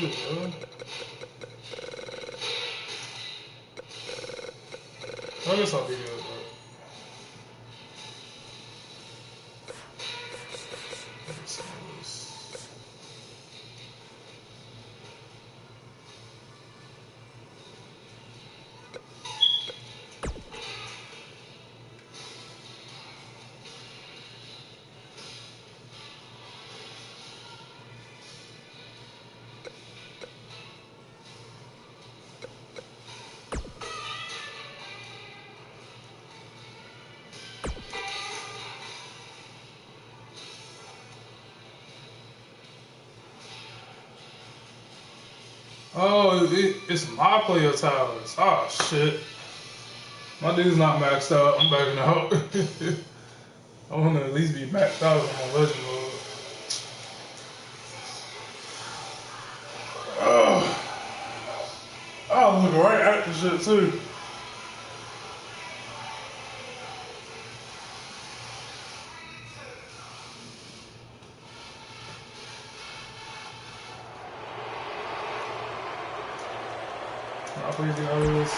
it, bro. I guess I'll be good, bro. Oh, it's my player towers. Oh, shit. My dude's not maxed out. I'm backing out. I want to at least be maxed out on my legend mode. I was looking right at the shit, too. I'll please get out of this.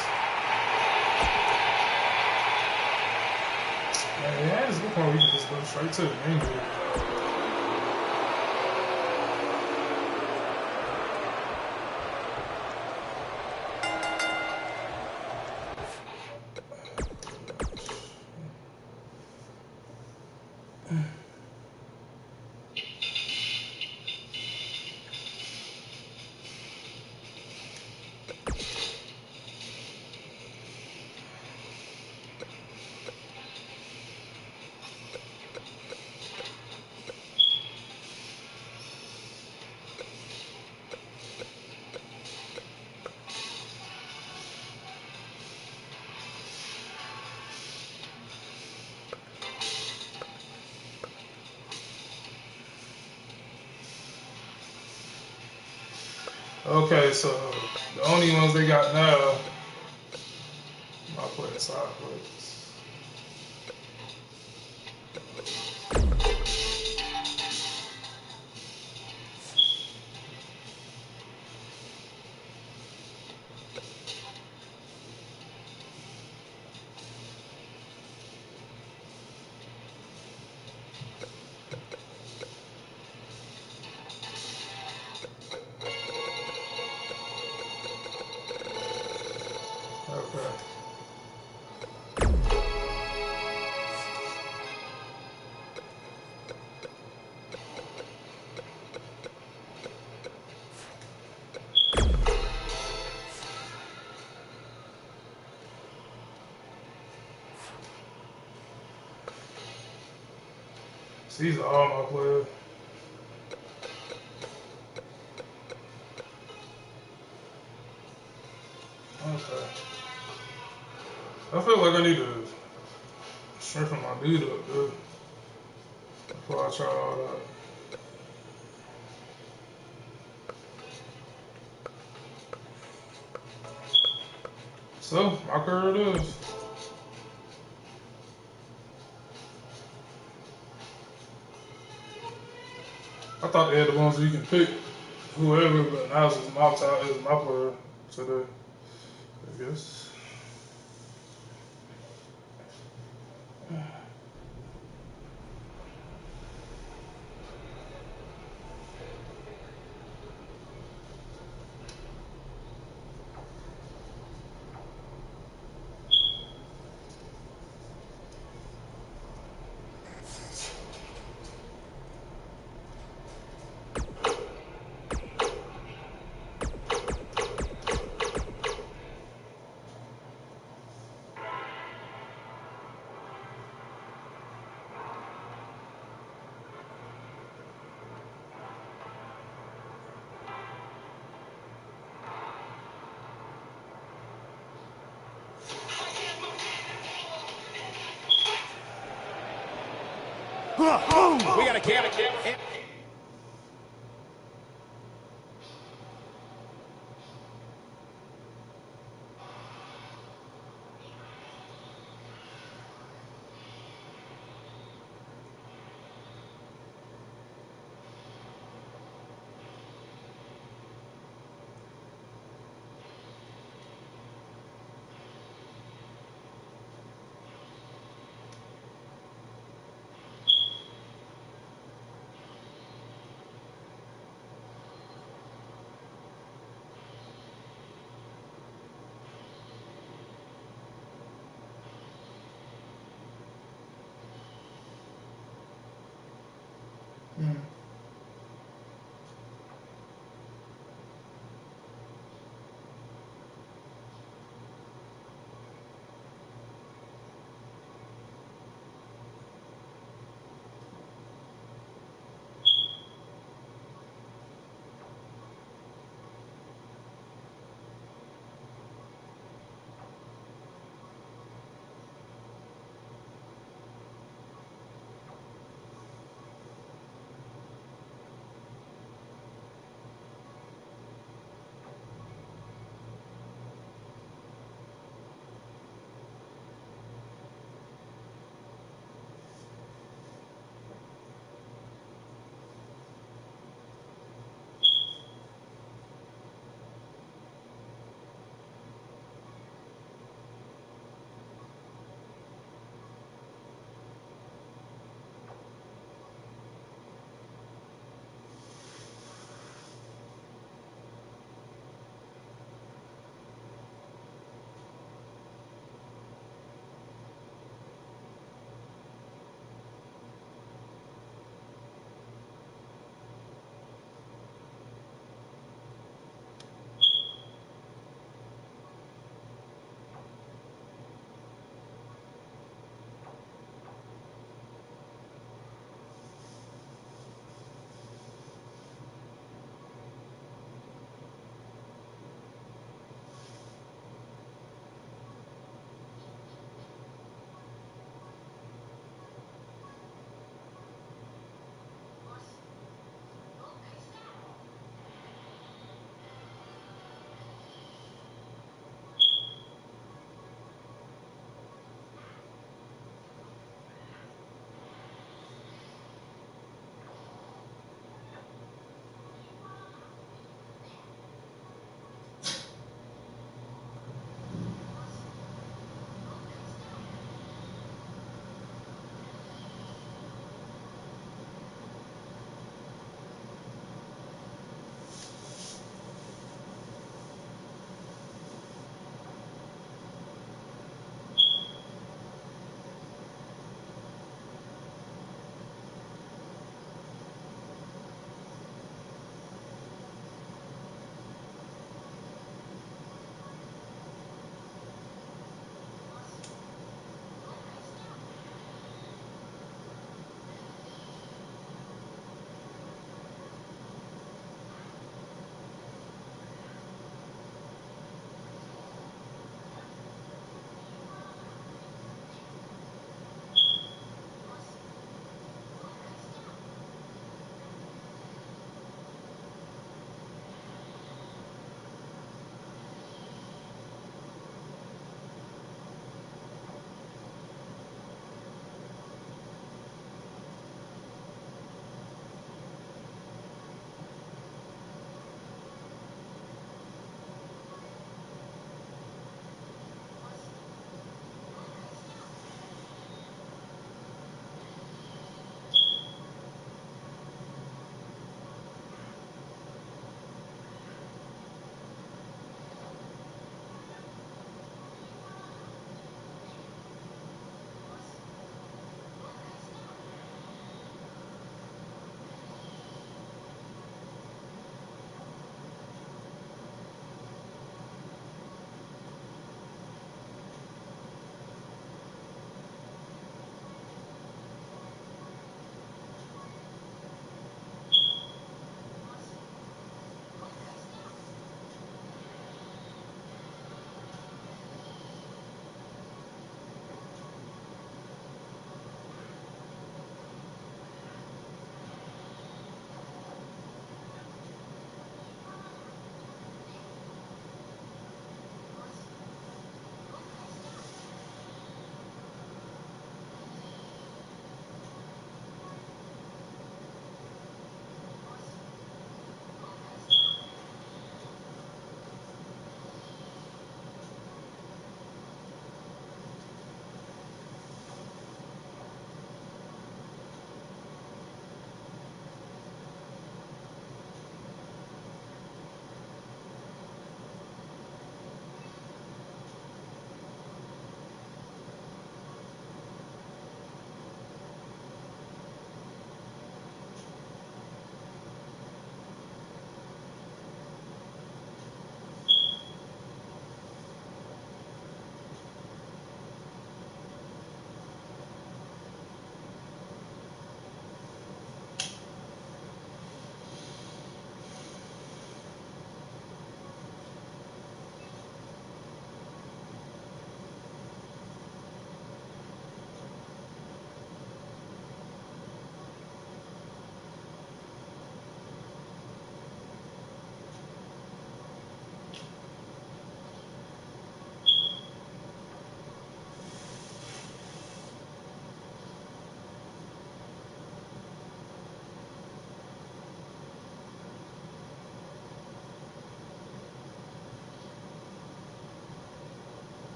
Yeah, it's a good point. We can just go straight to the main group. Okay, so the only ones they got now, I'll play the side plays. Okay. So these are all my players. Okay. I feel like I need to strengthen my dude up, dude, before I try all that. So, my career it is. I thought they had the ones where you can pick whoever, but now it's my time, it's my player today, I guess. We got a camera. Mm.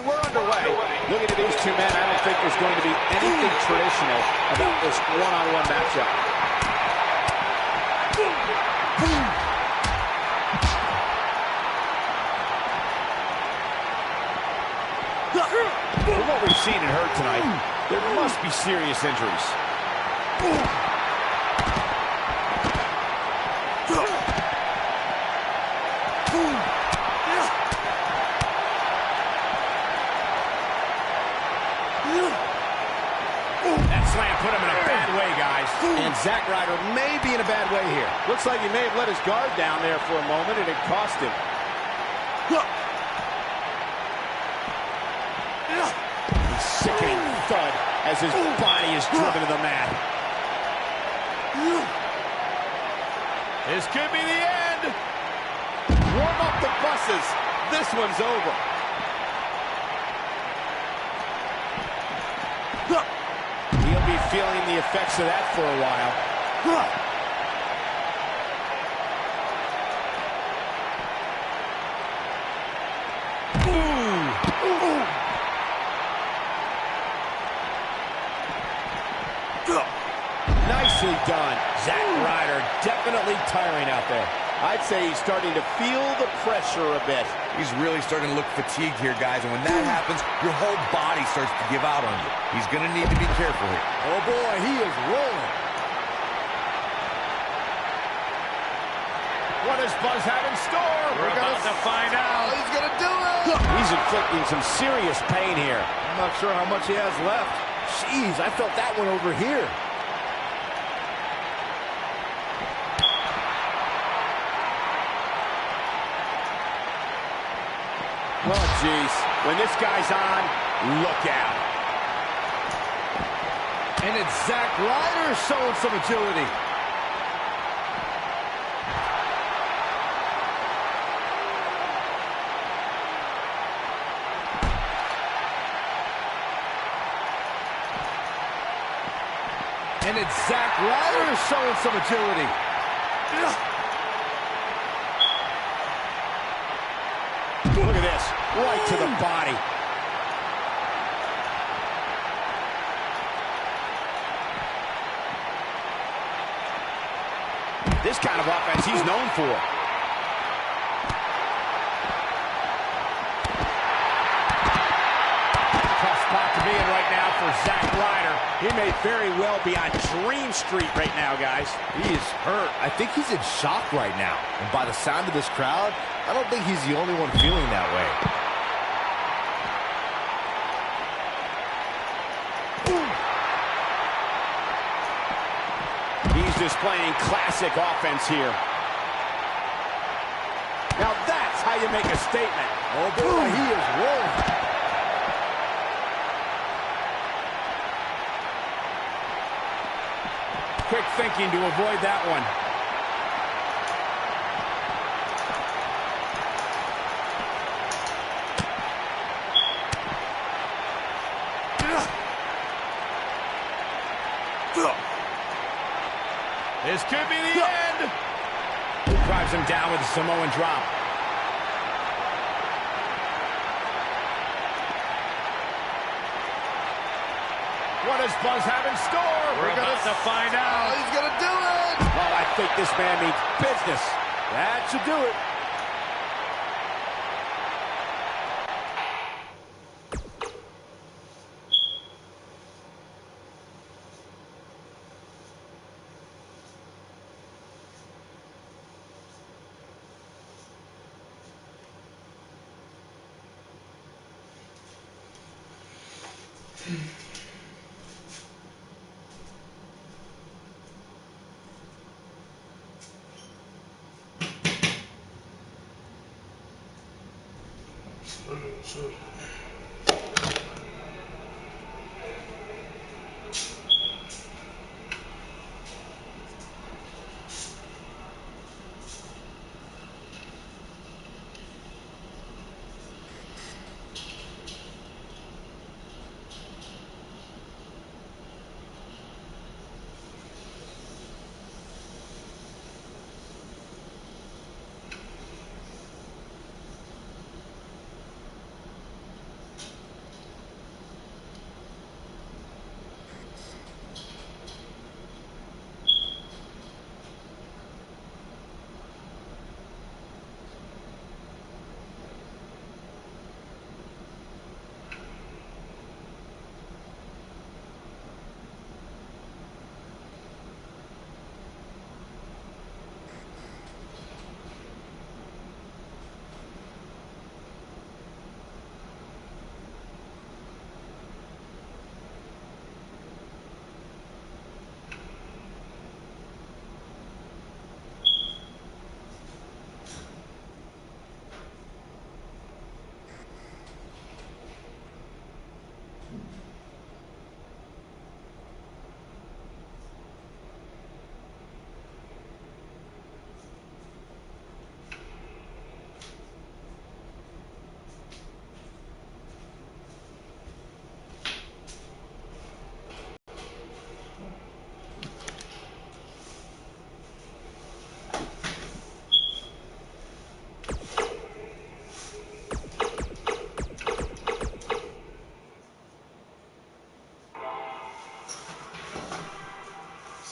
We're underway. Looking at these two men, I don't think there's going to be anything traditional about this one-on-one matchup. From what we've seen and heard tonight, there must be serious injuries. That slam put him in a bad way, guys. And Zack Ryder may be in a bad way here. Looks like he may have let his guard down there for a moment, and it cost him. A sickening thud as his body is driven to the mat. This could be the end. Warm up the buses. This one's over. He'll be feeling the effects of that for a while. Nicely done. Zack Ryder definitely tiring out there. I'd say he's starting to feel the pressure a bit. He's really starting to look fatigued here, guys, and when that happens, your whole body starts to give out on you. He's going to need to be careful here. Oh, boy, he is rolling. What does Buzz have in store? We're about to find out. He's going to do it! He's inflicting some serious pain here. I'm not sure how much he has left. Jeez, I felt that one over here. Oh, jeez. When this guy's on, look out. And it's Zack Ryder showing some agility. And it's Zack Ryder showing some agility. Look at this, right to the body. This kind of offense he's known for. Tough spot to be in right now for Zack Ryder. He may very well be on Dream Street right now, guys. He is hurt. I think he's in shock right now. And by the sound of this crowd, I don't think he's the only one feeling that way. He's displaying classic offense here. Now that's how you make a statement. Oh, boy, he is rolling. Quick thinking to avoid that one. This could be the end. Drives him down with a Samoan drop. What does Buzz have in store? We're about to find out. Oh, he's going to do it. Oh, I think this man means business. That should do it.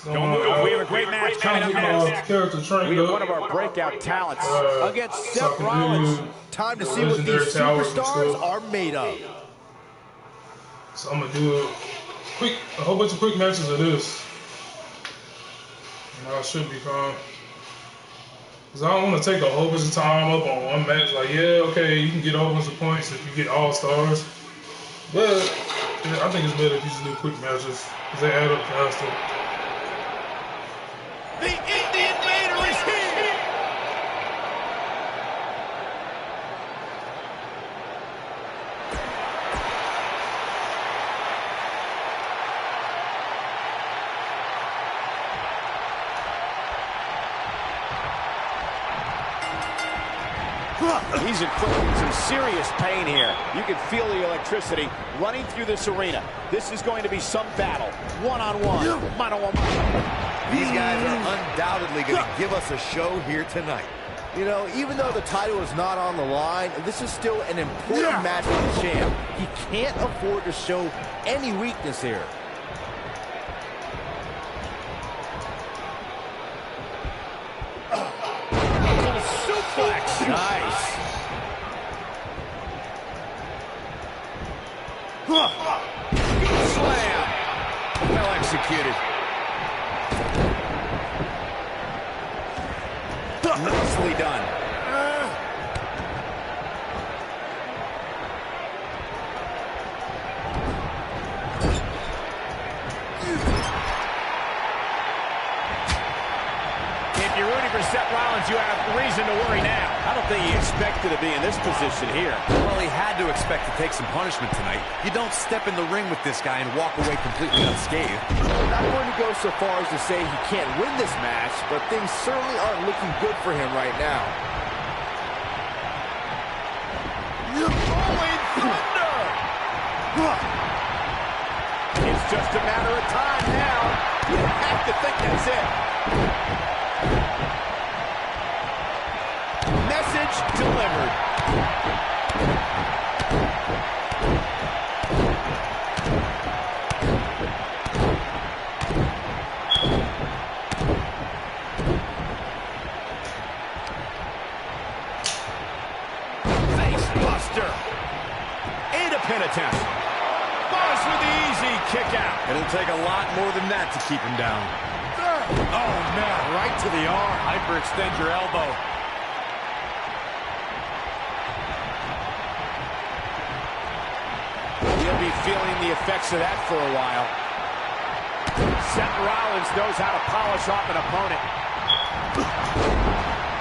Don't move. We have a great match coming up next. Character trained We have up. one of our breakout talents against Seth Talking Rollins. to Time to see what these legendary towers and superstars stuff. are made of. So I'm gonna do a whole bunch of quick matches of this. And I should be fine. Cause I don't want to take a whole bunch of time up on one match. Like, yeah, okay, you can get a whole bunch of points if you get all stars. But yeah, I think it's better if you just do quick matches. Cause they add up faster. The Indian Invader is here! He's inflicting some serious pain here. You can feel the electricity running through this arena. This is going to be some battle. One-on-one. Mano-a-mano. These guys are undoubtedly going to give us a show here tonight. You know, even though the title is not on the line, this is still an important match for the champ. He can't afford to show any weakness here. Little suplex. Nice. Good slam. Well executed. Nicely done. If you're rooting for Seth Rollins, you have reason to worry now. I don't think he expected to be in this position here. Well, he had to expect to take some punishment tonight. You don't step in the ring with this guy and walk away completely unscathed. I'm not going to go so far as to say he can't win this match, but things certainly aren't looking good for him right now. Rolling thunder! It's just a matter of time now. You have to think that's it. Message delivered. Face buster. And a pin attempt. Buzz with the easy kick out. It'll take a lot more than that to keep him down. Oh, no. Right to the arm. Hyperextend your elbow. He'll be feeling the effects of that for a while. Seth Rollins knows how to polish off an opponent.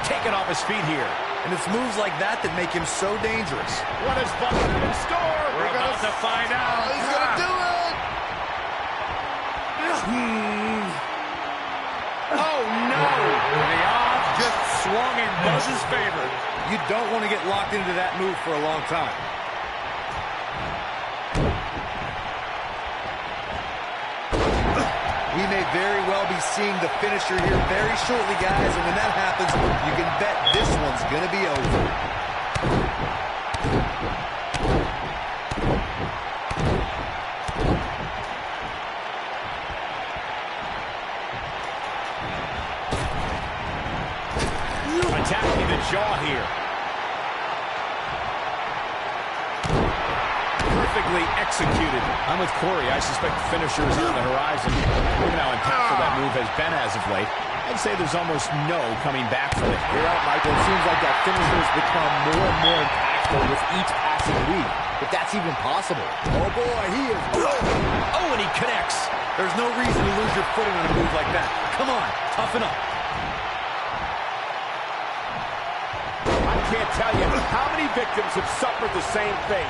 Taken off his feet here. And it's moves like that that make him so dangerous. What is Buster in store? We're about to find out. He's going to do it! Oh, no. The odds just swung in Buzz's favor. You don't want to get locked into that move for a long time. We may very well be seeing the finisher here very shortly, guys, and when that happens, you can bet this one's going to be over. Attacking the jaw here. Perfectly executed. I'm with Corey. I suspect the finisher is on the horizon. Look at how impactful that move has been as of late. I'd say there's almost no coming back from it. You're right, Michael. It seems like that finisher has become more and more impactful with each passing week. If that's even possible. Oh, boy, he is. Oh, and he connects. There's no reason to lose your footing on a move like that. Come on, toughen up. I can't tell you how many victims have suffered the same fate.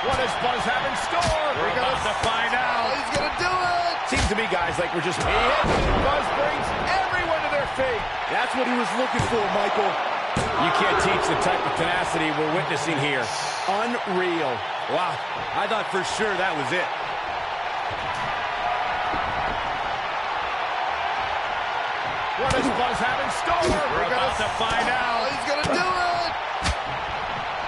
What does Buzz have in store? We're about to find out. He's going to do it! Seems to me, guys, like we're just... Buzz brings everyone to their feet. That's what he was looking for, Michael. You can't teach the type of tenacity we're witnessing here. Unreal. What does Buzz have in store? We're about to find out. He's going to do it.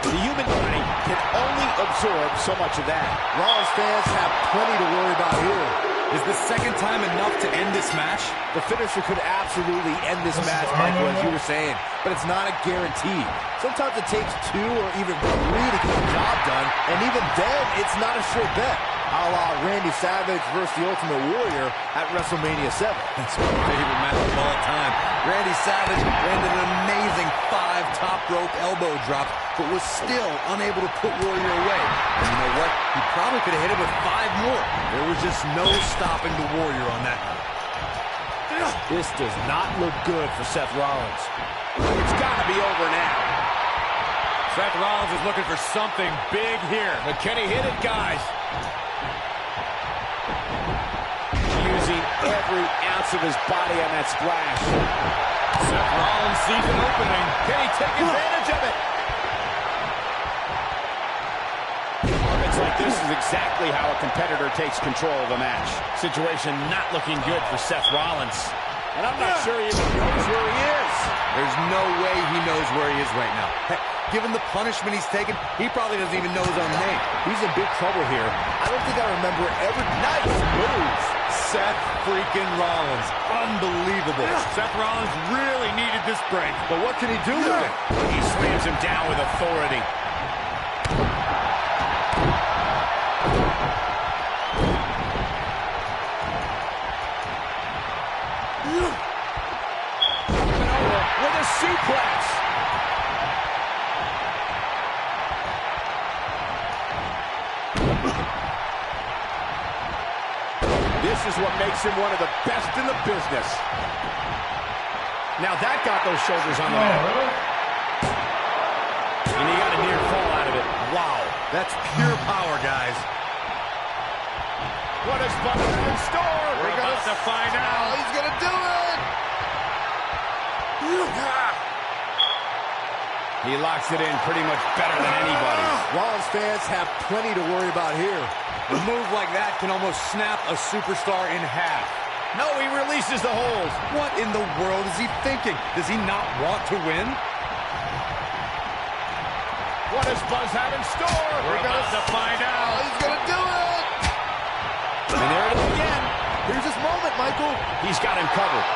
The human body can only absorb so much of that. Rollins fans have plenty to worry about here. Is the second time enough to end this match? The finisher could absolutely end this match, Michael, as you were saying, but it's not a guarantee. Sometimes it takes 2 or even 3 to get the job done, and even then, it's not a sure bet. A la Randy Savage versus the Ultimate Warrior at WrestleMania 7. That's my favorite match of all time. Randy Savage landed an amazing 5 top rope elbow drops, but was still unable to put Warrior away. And you know what? He probably could have hit him with 5 more. There was just no stopping the Warrior on that one. This does not look good for Seth Rollins. It's got to be over now. Seth Rollins is looking for something big here. But can he hit it, guys? Using every ounce of his body on that splash. Seth Rollins sees an opening. Can he take advantage of it? Moments like this is exactly how a competitor takes control of a match. Situation not looking good for Seth Rollins. And I'm not sure he even knows where he is. There's no way he knows where he is right now. Heck, given the punishment he's taken, he probably doesn't even know his own name. He's in big trouble here. I don't think I remember ever. Nice moves. Seth freaking Rollins. Unbelievable. Seth Rollins really needed this break. But what can he do with it? He slams him down with authority. With a suplex. This is what makes him one of the best in the business. Now that got those shoulders on the mat. And he got a near fall out of it. Wow. That's pure power, guys. What is Buzz have in store? We're about to find out. He's going to do it. He locks it in pretty much better than anybody. Rollins fans have plenty to worry about here. A move like that can almost snap a superstar in half. No, he releases the hold. What in the world is he thinking? Does he not want to win? What does Buzz have in store? We're about to find out. He's going to do it. And there it is again. Here's his moment, Michael. He's got him covered.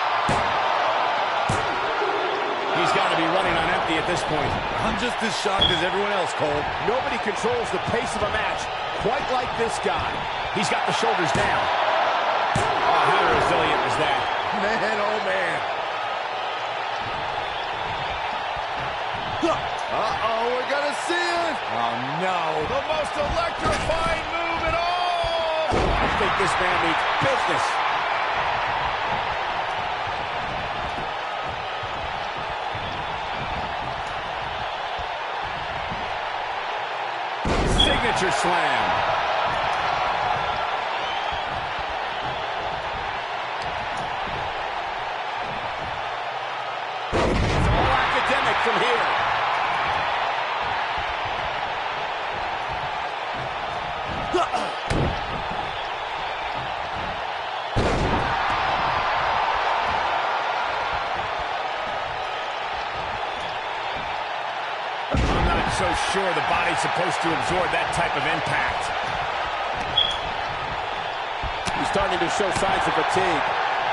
He's got to be running on empty at this point. I'm just as shocked as everyone else, Cole. Nobody controls the pace of a match quite like this guy. He's got the shoulders down. Oh, how resilient is that? Man, oh, man. Uh-oh, we're going to see it. Oh, no. The most electrifying move at all. I think this man needs business. Signature slam. It's all academic from here. I'm not so sure the body's supposed to absorb that type of impact. He's starting to show signs of fatigue.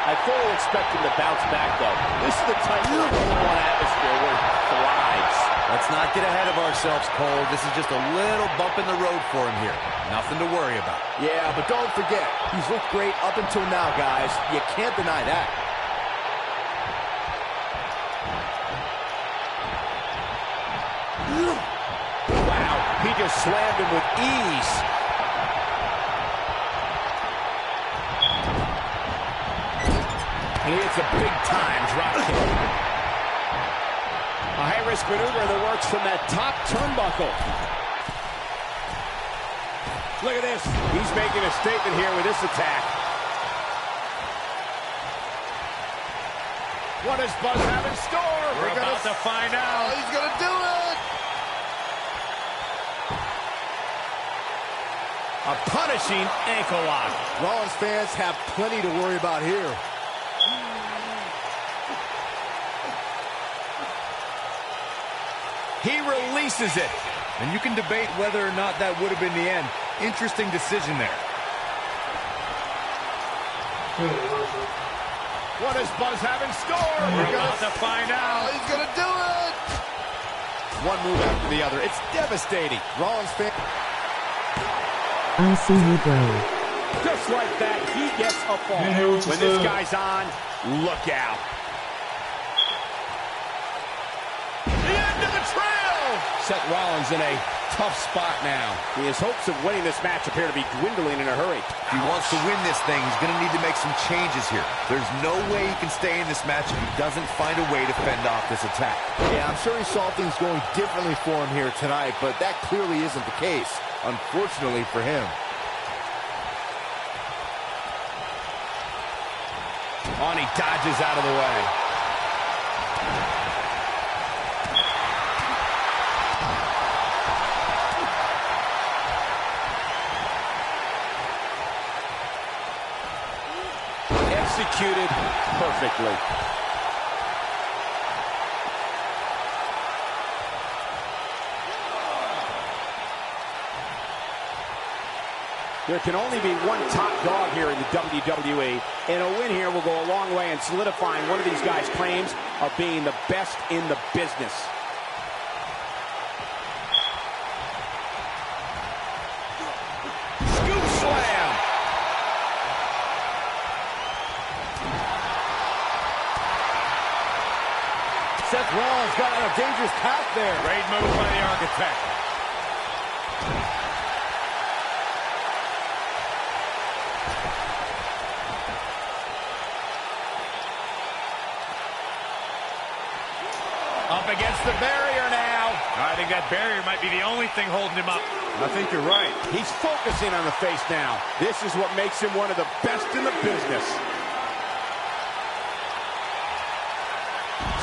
I fully expect him to bounce back, though. This is the type of one atmosphere where he thrives. Let's not get ahead of ourselves, Cole. This is just a little bump in the road for him here. Nothing to worry about. Yeah, but don't forget, he's looked great up until now, guys. You can't deny that. Wow, he just slammed him with ease. And he hits a big-time drop kick. A high-risk maneuver that works from that top turnbuckle. Look at this. He's making a statement here with this attack. What does Buzz have in store? We're about to find out. He's going to do it. A punishing ankle lock. Rollins fans have plenty to worry about here. He releases it. And you can debate whether or not that would have been the end. Interesting decision there. What does Buzz have in store? We're about to find out. He's going to do it. One move after the other. It's devastating. Rollins fan. I see you, bro. Just like that, he gets a fall. When this guy's on, look out. The end of the trail. Seth Rollins in a tough spot now. His hopes of winning this match appear to be dwindling in a hurry. If he wants to win this thing, he's going to need to make some changes here. There's no way he can stay in this match if he doesn't find a way to fend off this attack. Yeah, I'm sure he saw things going differently for him here tonight, but that clearly isn't the case, unfortunately for him. On, he dodges out of the way. Executed perfectly. There can only be one top dog here in the WWE, and a win here will go a long way in solidifying one of these guys' claims of being the best in the business. Scoop slam. Seth Rollins got on a dangerous path there. Great move by the Architect. Up against the barrier now. I think that barrier might be the only thing holding him up. I think you're right. He's focusing on the face now. This is what makes him one of the best in the business.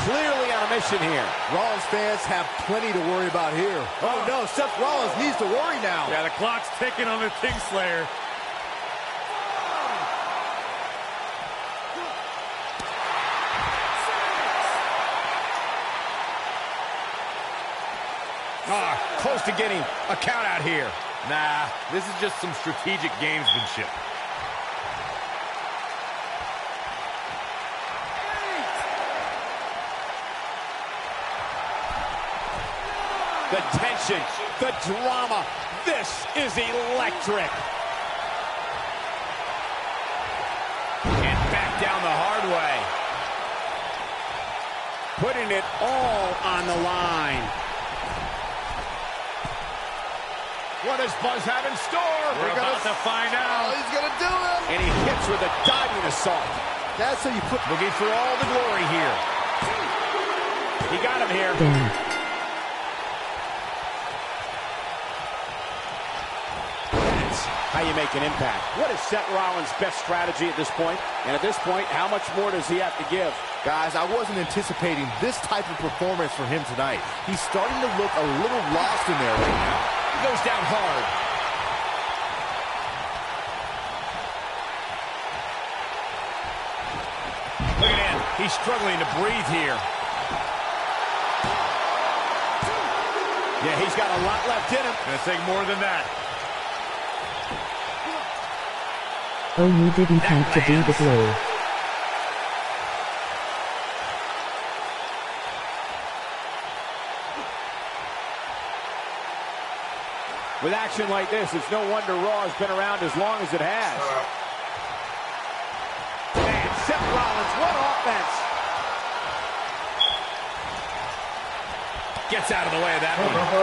Clearly on a mission here. Rollins fans have plenty to worry about here. Oh, no, Seth Rollins needs to worry now. Yeah, the clock's ticking on the Kingslayer. Close to getting a count out here. Nah, this is just some strategic gamesmanship. The tension, the drama. This is electric. And back down the hard way. Putting it all on the line. What does Buzz have in store? We're about to find out. He's going to do it. And he hits with a diving assault. That's how you put... Looking for all the glory here. He got him here. Damn. That's how you make an impact. What is Seth Rollins' best strategy at this point? And at this point, how much more does he have to give? Guys, I wasn't anticipating this type of performance for him tonight. He's starting to look a little lost in there right now. He goes down hard. Look at him. He's struggling to breathe here. Yeah, he's got a lot left in him. Gonna take more than that. Oh, you didn't have to do the blow. With action like this, it's no wonder Raw has been around as long as it has. Man, Seth Rollins, what offense! Gets out of the way of that one. I'll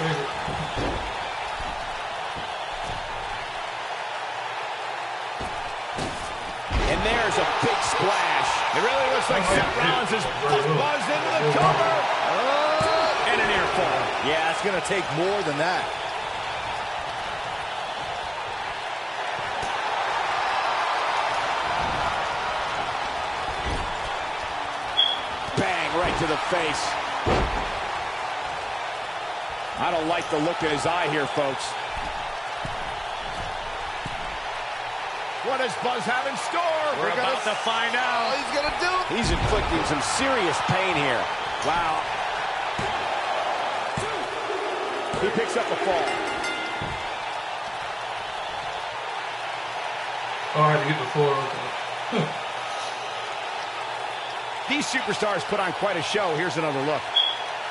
take it. And there's a big splash. It really looks like Seth Rollins is buzzed into the cover. And an ear fall. Yeah, it's going to take more than that. Bang, right to the face. I don't like the look in his eye here, folks. What does Buzz have in store? We're about to find out. He's going to do it. He's inflicting some serious pain here. Wow. He picks up a fall. Oh, I had to get the floor. Okay. These superstars put on quite a show. Here's another look.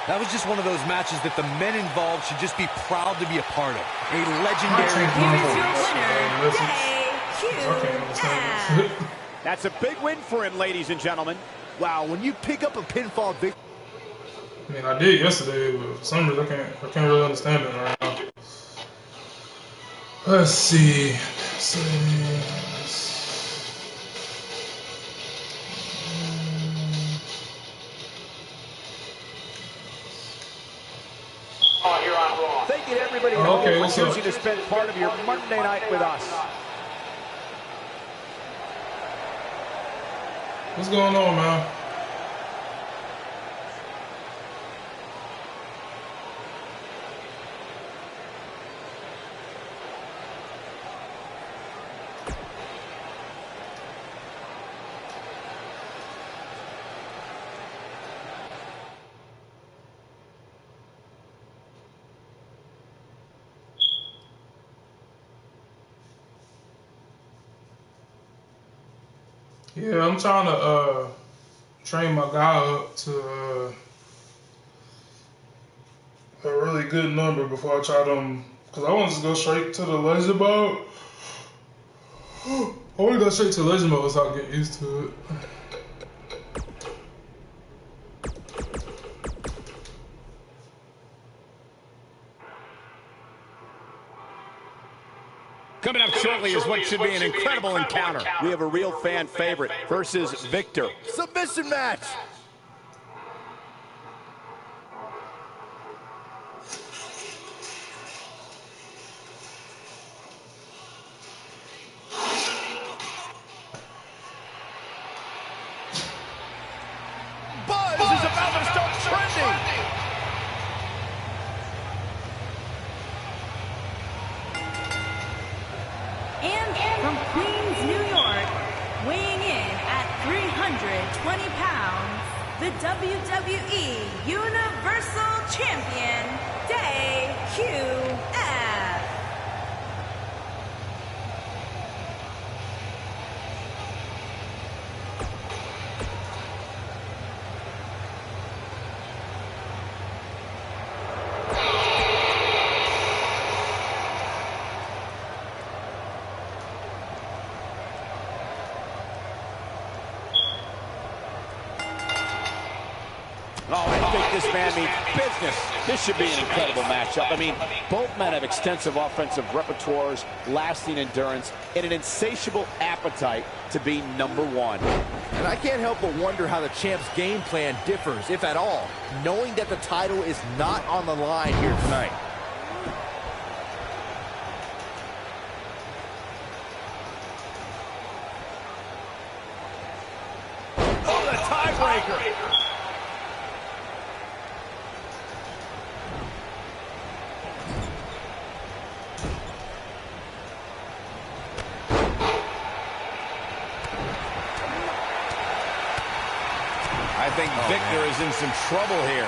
That was just one of those matches that the men involved should just be proud to be a part of. A legendary Here's your winner, That's a big win for him, ladies and gentlemen. Wow, when you pick up a pinfall victory. I mean, I did yesterday, but for some reason I can't really understand it right now. Let's see. Thanking everybody at home for choosing to spend part of your Monday night with us. What's going on, man? Yeah, I'm trying to train my guy up to a really good number before I try them. Because I want to go straight to the legend mode. I want to go straight to legend mode so I get used to it. Coming up shortly is what should be an incredible encounter. We have a real fan favorite versus Victor. Submission match. Buzz is about to start trending. And from Queens, New York, weighing in at 320 pounds, the WWE Universal Champion, DQF. Oh, I think this man means business. This should be an incredible matchup. I mean, both men have extensive offensive repertoires, lasting endurance, and an insatiable appetite to be #1. And I can't help but wonder how the champ's game plan differs, if at all, knowing that the title is not on the line here tonight. Oh, the tiebreaker. I think Victor is in some trouble here.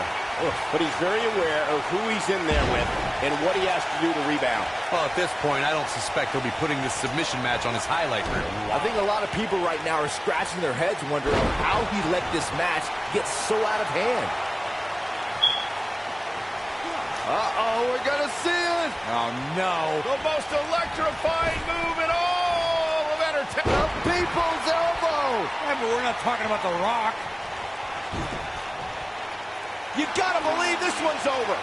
But he's very aware of who he's in there with and what he has to do to rebound. Well, at this point, I don't suspect he'll be putting this submission match on his highlight reel. I think a lot of people right now are scratching their heads wondering how he let this match get so out of hand. Uh-oh, we're going to see it. Oh, no. The most electrifying move in all of entertainment. The people's elbow. Yeah, but we're not talking about The Rock. You gotta believe this one's over.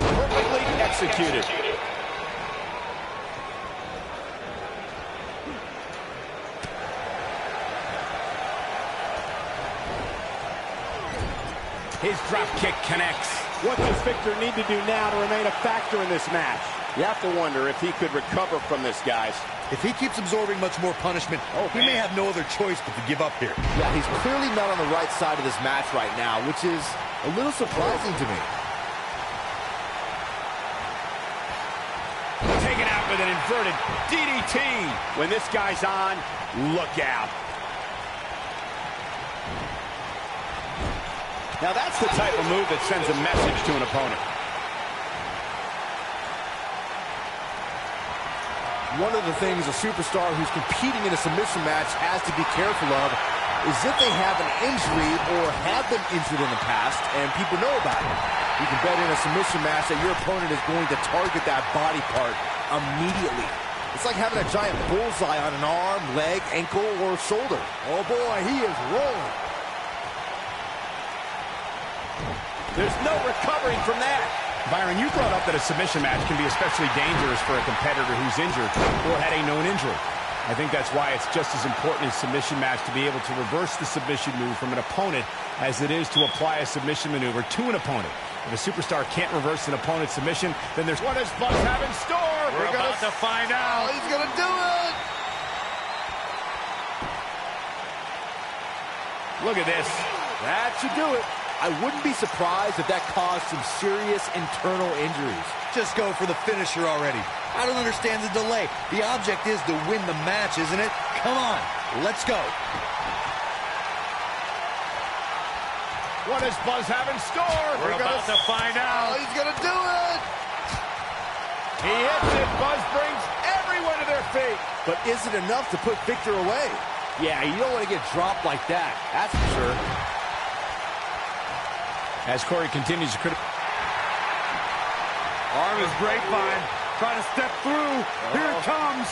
Perfectly executed. His drop kick connects. What does Victor need to do now to remain a factor in this match? You have to wonder if he could recover from this, guys. If he keeps absorbing much more punishment, he may have no other choice but to give up here. Yeah, he's clearly not on the right side of this match right now, which is a little surprising to me. Taken out with an inverted DDT. When this guy's on, look out. Now that's the type of move that sends a message to an opponent. One of the things a superstar who's competing in a submission match has to be careful of is if they have an injury or have been injured in the past and people know about it. You can bet in a submission match that your opponent is going to target that body part immediately. It's like having a giant bullseye on an arm, leg, ankle, or shoulder. Oh boy, he is rolling. There's no recovering from that. Byron, you brought up that a submission match can be especially dangerous for a competitor who's injured or had a known injury. I think that's why it's just as important in a submission match to be able to reverse the submission move from an opponent as it is to apply a submission maneuver to an opponent. If a superstar can't reverse an opponent's submission, then there's... What does Buzz have in store? We're about to find out. Oh, he's going to do it. Look at this. That should do it. I wouldn't be surprised if that caused some serious internal injuries. Just go for the finisher already. I don't understand the delay. The object is to win the match, isn't it? Come on, let's go. What does Buzz have in store? We're about to find out. Oh, he's going to do it. He hits it. Buzz brings everyone to their feet. But is it enough to put Victor away? Yeah, you don't want to get dropped like that. That's for sure. As Corey continues to critical. Arm is grapevine. Trying to step through. Here it comes.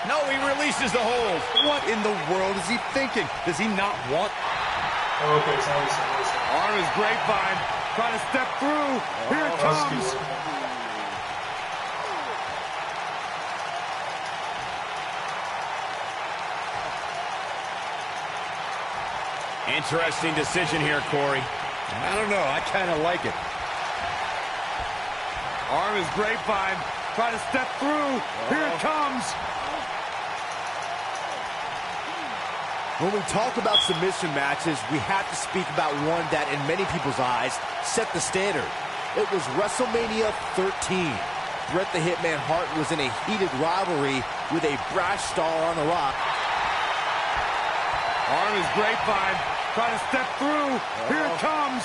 No, he releases the hold. What in the world is he thinking? Does he not want... Okay, so listen. Arm is grapevine. Trying to step through. Here it comes. Interesting decision here, Corey. I don't know. I kind of like it. Arm is grapevine. Trying to step through. Here it comes. When we talk about submission matches, we have to speak about one that, in many people's eyes, set the standard. It was WrestleMania 13. Bret the Hitman Hart was in a heated rivalry with a brash star on the Rock. Arm is grapevine. Trying to step through. Here it comes.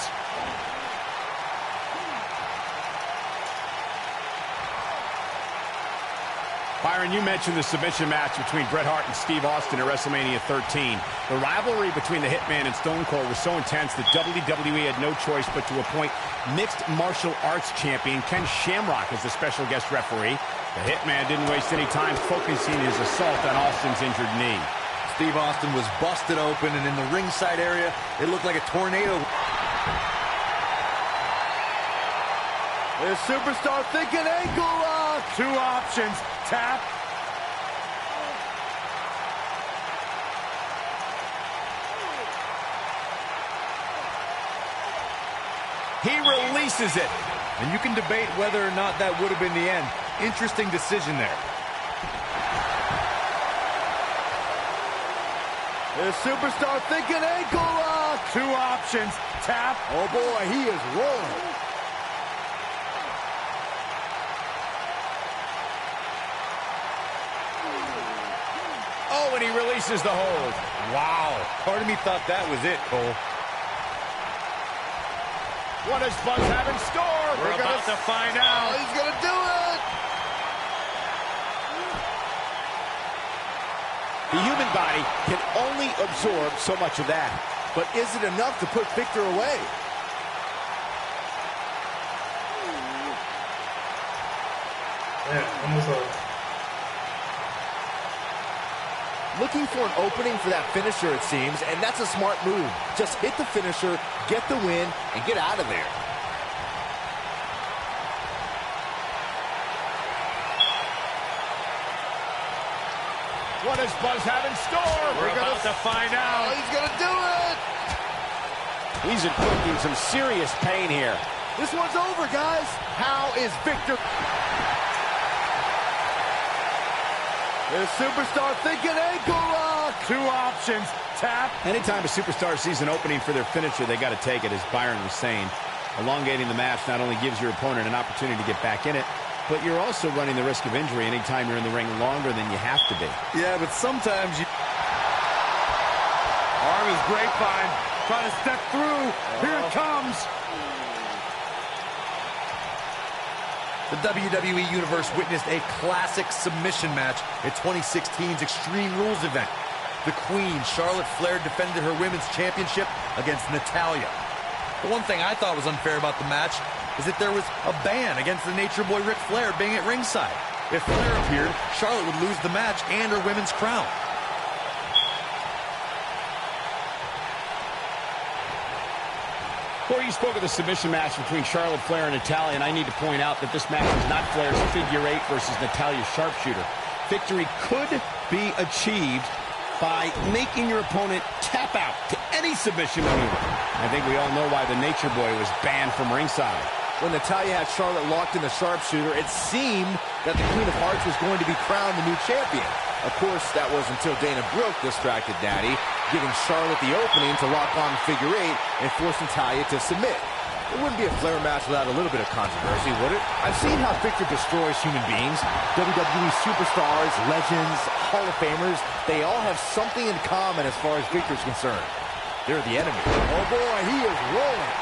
Byron, you mentioned the submission match between Bret Hart and Steve Austin at WrestleMania 13. The rivalry between the Hitman and Stone Cold was so intense that WWE had no choice but to appoint mixed martial arts champion Ken Shamrock as the special guest referee. The Hitman didn't waste any time focusing his assault on Austin's injured knee. Steve Austin was busted open, and in the ringside area, it looked like a tornado. The superstar thinking ankle lock. Two options. Tap. He releases it. And you can debate whether or not that would have been the end. Interesting decision there. The superstar thinking ankle lock. Two options. Tap. Oh boy, he is rolling. Oh, and he releases the hold. Wow. Part of me thought that was it, Cole. What does Buzz have in store? We're about to find out. Oh, he's going to do it. The human body can only absorb so much of that. But is it enough to put Victor away? Yeah, almost over. Looking for an opening for that finisher, it seems, and that's a smart move. Just hit the finisher, get the win, and get out of there. What does Buzz have in store? We're about to find out. Oh, he's gonna do it! He's inflicting some serious pain here. This one's over, guys. How is Victor? The superstar thinking ankle lock. 2 options. Tap. Anytime a superstar sees an opening for their finisher, they got to take it, as Byron was saying. Elongating the match not only gives your opponent an opportunity to get back in it, but you're also running the risk of injury anytime you're in the ring longer than you have to be. Yeah, but sometimes you... Arm is grapevine. Trying to step through. Here it comes. The WWE Universe witnessed a classic submission match at 2016's Extreme Rules event. The Queen, Charlotte Flair, defended her Women's Championship against Natalya. The one thing I thought was unfair about the match is that there was a ban against the Nature Boy Ric Flair being at ringside. If Flair appeared, Charlotte would lose the match and her women's crown. Corey, you spoke of the submission match between Charlotte Flair and Natalya, and I need to point out that this match is not Flair's figure 8 versus Natalya's sharpshooter. Victory could be achieved by making your opponent tap out to any submission maneuver. I think we all know why the Nature Boy was banned from ringside. When Natalya had Charlotte locked in the sharpshooter, it seemed that the Queen of Hearts was going to be crowned the new champion. Of course, that was until Dana Brooke distracted Natty, giving Charlotte the opening to lock on figure 8 and force Natalya to submit. It wouldn't be a Flair match without a little bit of controversy, would it? I've seen how Victor destroys human beings. WWE superstars, legends, Hall of Famers, they all have something in common as far as Victor's concerned. They're the enemy. Oh boy, he is rolling.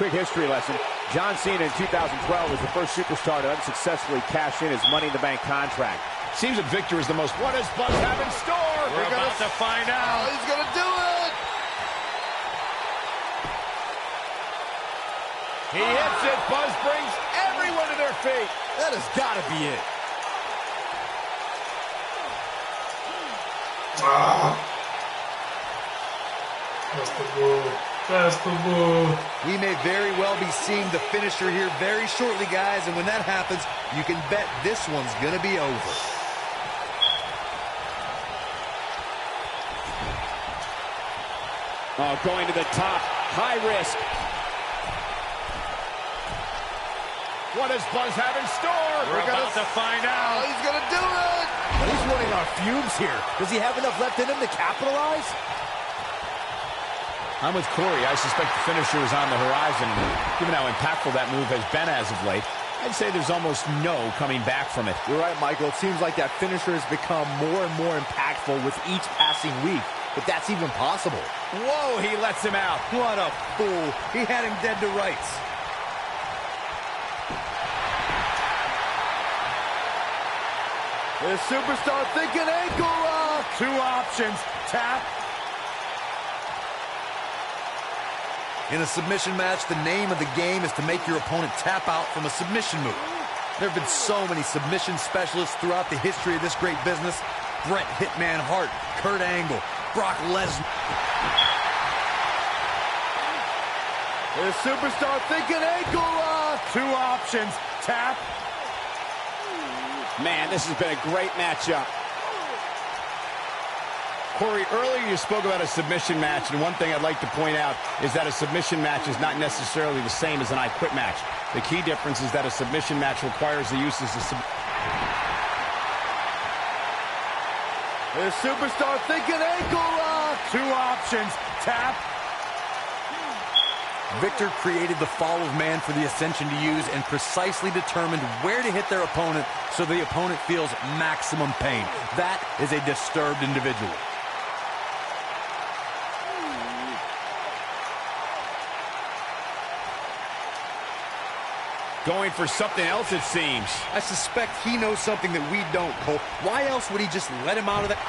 Quick history lesson. John Cena in 2012 was the first superstar to unsuccessfully cash in his Money in the Bank contract. Seems that Victor is the most... What does Buzz have in store? We're about to find out. Oh, he's gonna do it! He hits it. Buzz brings everyone to their feet. That has got to be it. That's the bull. That's the bull. We may very well be seeing the finisher here very shortly, guys, and when that happens, you can bet this one's going to be over. Oh, going to the top. High risk. What does Buzz have in store? We're about to find out. Oh, he's gonna do it! But he's running on fumes here. Does he have enough left in him to capitalize? I'm with Corey. I suspect the finisher is on the horizon. Given how impactful that move has been as of late, I'd say there's almost no coming back from it. You're right, Michael. It seems like that finisher has become more and more impactful with each passing week. If that's even possible. Whoa, he lets him out. What a fool. He had him dead to rights. The superstar thinking ankle lock. 2 options. Tap. In a submission match, the name of the game is to make your opponent tap out from a submission move. There have been so many submission specialists throughout the history of this great business. Bret Hitman Hart, Kurt Angle, Brock Lesnar. The superstar thinking ankle lock. 2 options. Tap. Man, this has been a great matchup. Corey, earlier you spoke about a submission match, and one thing I'd like to point out is that a submission match is not necessarily the same as an I Quit match. The key difference is that a submission match requires the use of The superstar thinking ankle lock. 2 options. Tap. Victor created the fall of man for the Ascension to use and precisely determined where to hit their opponent so the opponent feels maximum pain. That is a disturbed individual. going for something else, it seems. I suspect he knows something that we don't, Cole. Why else would he just let him out of that?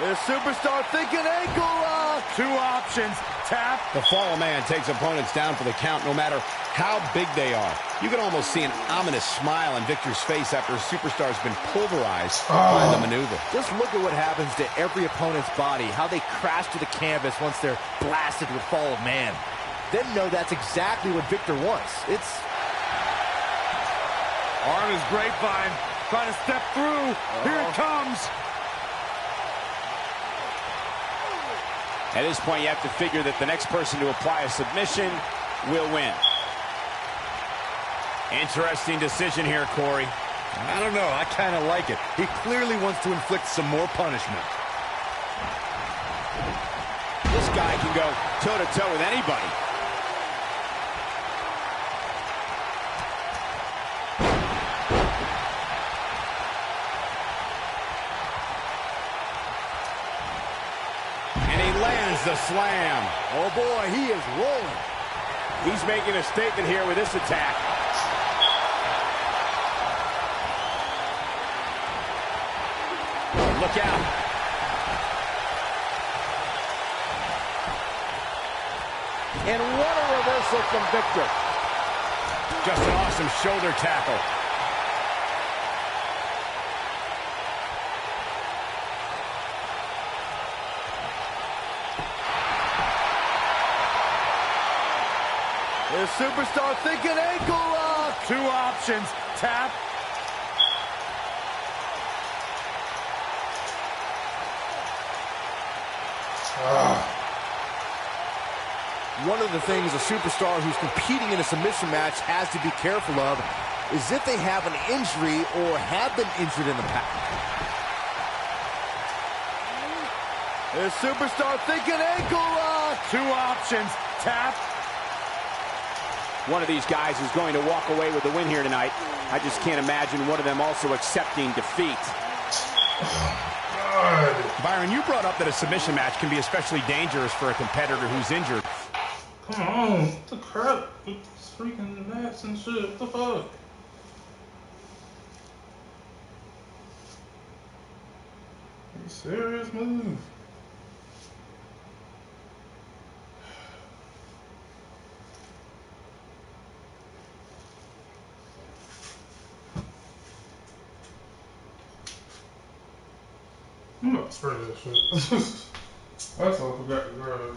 The superstar thinking ankle lock. 2 options. Tap. The fall man takes opponents down for the count no matter how big they are. You can almost see an ominous smile on Victor's face after a superstar's been pulverized by the maneuver. Just look at what happens to every opponent's body, how they crash to the canvas once they're blasted with fall of man. Then know that's exactly what Victor wants. It's... Arm is grapevine. Trying to step through. Here it comes. At this point, you have to figure that the next person to apply a submission will win. Interesting decision here, Corey. I don't know. I kind of like it. He clearly wants to inflict some more punishment. This guy can go toe-to-toe with anybody. The slam. Oh boy, he is rolling. He's making a statement here with this attack. Look out. And what a reversal from Victor. Just an awesome shoulder tackle. The superstar thinking ankle lock. Two options. Tap. One of the things a superstar who's competing in a submission match has to be careful of is if they have an injury or have been injured in the past. The superstar thinking ankle lock. Two options. Tap. One of these guys is going to walk away with the win here tonight. I just can't imagine one of them also accepting defeat. God. Byron, you brought up that a submission match can be especially dangerous for a competitor who's injured. Come on. What the crap? With this freaking mats and shit. What the fuck? Are you serious move? I'm about to spray that shit. That's all I forgot to grab.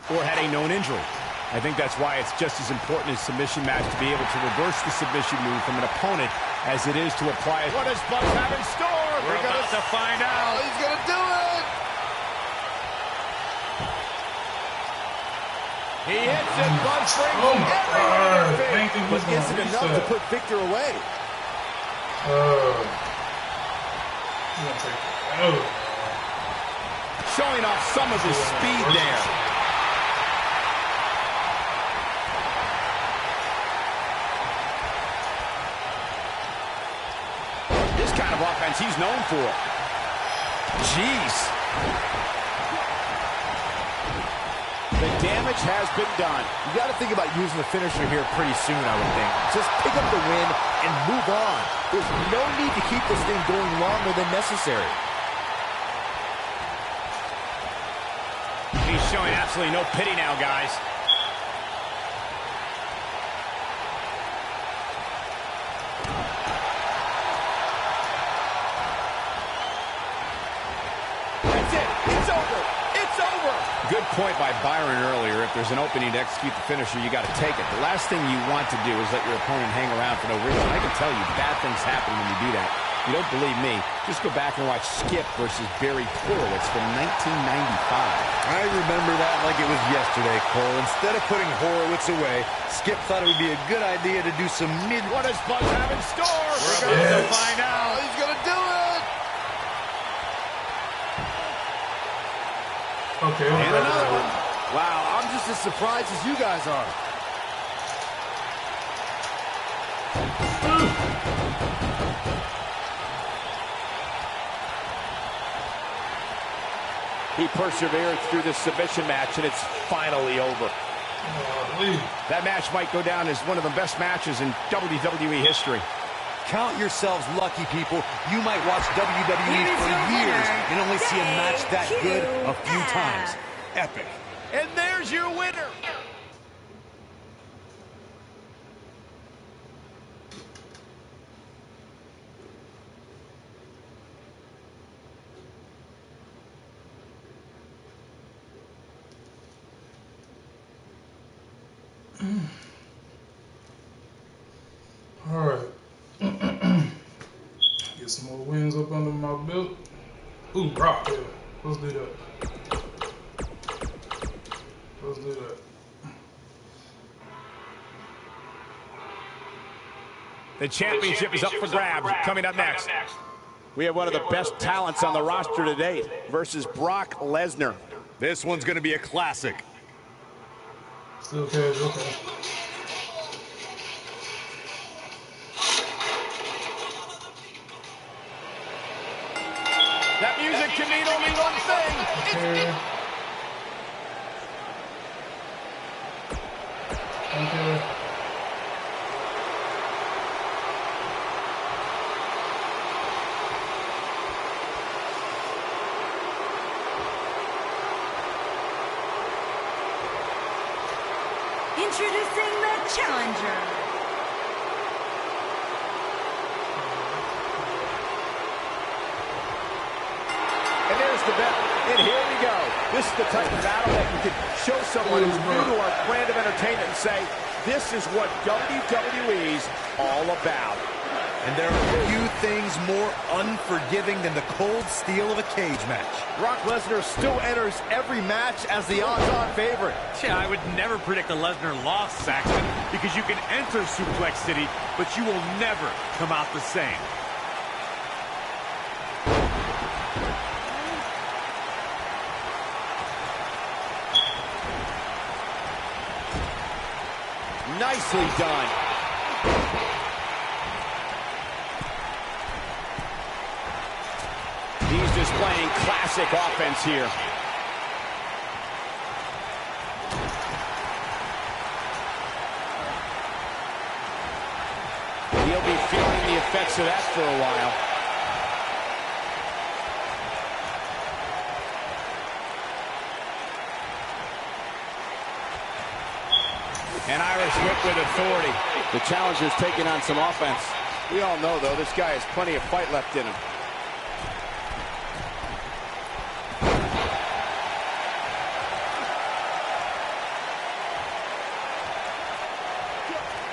Or had a known injury. I think that's why it's just as important as submission match to be able to reverse the submission move from an opponent as it is to apply it. What does Buck have in store? We're about to find out. Oh, he's gonna do it. He hits it. Buck brings Oh my God! Thank you. but isn't enough to put Victor away. Showing off some of his speed there. This kind of offense he's known for. Jeez. The damage has been done. You got to think about using the finisher here pretty soon, I would think. Just pick up the win and move on. There's no need to keep this thing going longer than necessary. He's showing absolutely no pity now, guys. That's it. It's over. It's over. Good point by Byron earlier. If there's an opening to execute the finisher, you got to take it. The last thing you want to do is let your opponent hang around for no reason. I can tell you, bad things happen when you do that. You don't believe me, just go back and watch Skip versus Barry Horowitz from 1995. I remember that like it was yesterday, Cole. Instead of putting Horowitz away, Skip thought it would be a good idea to do some mid... What does Buck have in store? We're about to find out. Oh, he's gonna do it. Okay. And another one. Wow, I'm just as surprised as you guys are. He persevered through this submission match, and it's finally over. That match might go down as one of the best matches in WWE history. Count yourselves lucky, people. You might watch WWE for years and only see a match that good a few times. Epic. And there's your winner. All right. Get some more wins up under my belt. Ooh, rock, yeah. Let's do that. Let's do that. The championship is up for grabs. Coming up next, We have one of the best talents on the roster to date versus Brock Lesnar. This one's going to be a classic. Still cash, okay. That music can mean only one thing. Okay. Okay. Introducing the challenger. And there's the bell. And here we go. This is the type of battle that you can show someone who's new to our brand of entertainment and say, this is what WWE's all about. And there are few things more unforgiving than the cold steel of a cage match. Brock Lesnar still enters every match as the odds-on favorite. Yeah, I would never predict a Lesnar loss, Saxton, because you can enter Suplex City, but you will never come out the same. Nicely done. He's displaying classic offense here. He'll be feeling the effects of that for a while. An Irish whip with authority. The challenger's taking on some offense. We all know, though, this guy has plenty of fight left in him.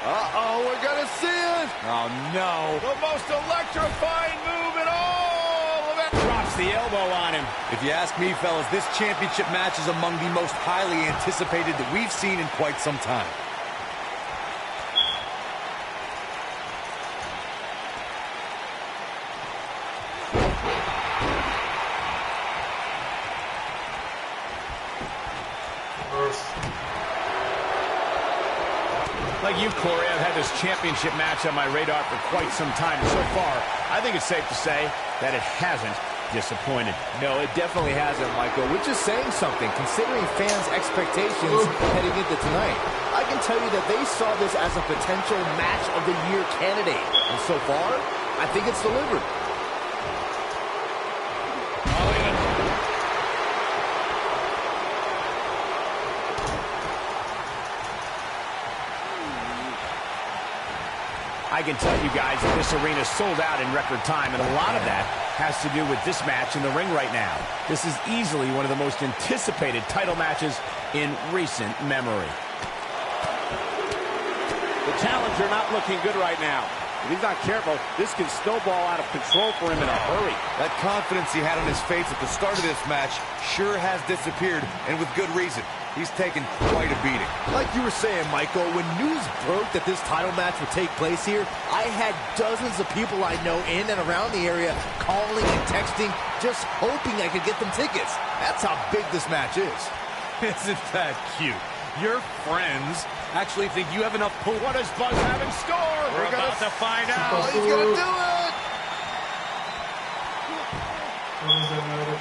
Uh-oh, we're gonna see it! Oh, no. The most electrifying move in all of it. Drops the elbow on him. If you ask me, fellas, this championship match is among the most highly anticipated that we've seen in quite some time. Like you, Corey, I've had this championship match on my radar for quite some time. So far, I think it's safe to say that it hasn't disappointed. No, it definitely hasn't, Michael, which is saying something, considering fans' expectations heading into tonight. I can tell you that they saw this as a potential match of the year candidate. And so far, I think it's delivered. I can tell you guys that this arena sold out in record time, and a lot of that has to do with this match in the ring right now. This is easily one of the most anticipated title matches in recent memory. The challenger not looking good right now. If he's not careful, this can snowball out of control for him in a hurry. That confidence he had on his face at the start of this match sure has disappeared, and with good reason. He's taken quite a beating. Like you were saying, Michael, when news broke that this title match would take place here, I had dozens of people I know in and around the area calling and texting, just hoping I could get them tickets. That's how big this match is. Isn't that cute? Your friends actually think you have enough pull. What does Buzz have in store? We're about to find out. Oh, he's gonna do it! What does that matter?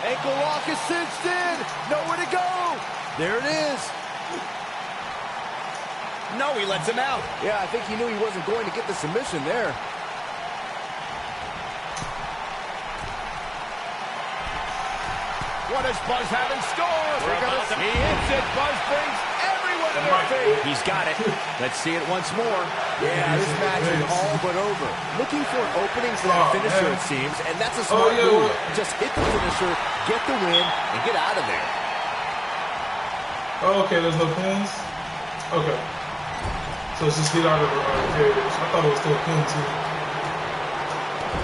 Ankle lock is cinched in. Nowhere to go. There it is. No, he lets him out. Yeah, I think he knew he wasn't going to get the submission there. What does Buzz have in store? He hits it. Buzz brings everyone to their feet. He's got it. Let's see it once more. Yeah, this match is all but over. Looking for an opening for that finisher, it seems, and that's a smart move. Just hit the finisher, get the win, and get out of there. Oh, okay, there's no pins? Okay. So let's just get out of the cage. I thought it was still a pin, too.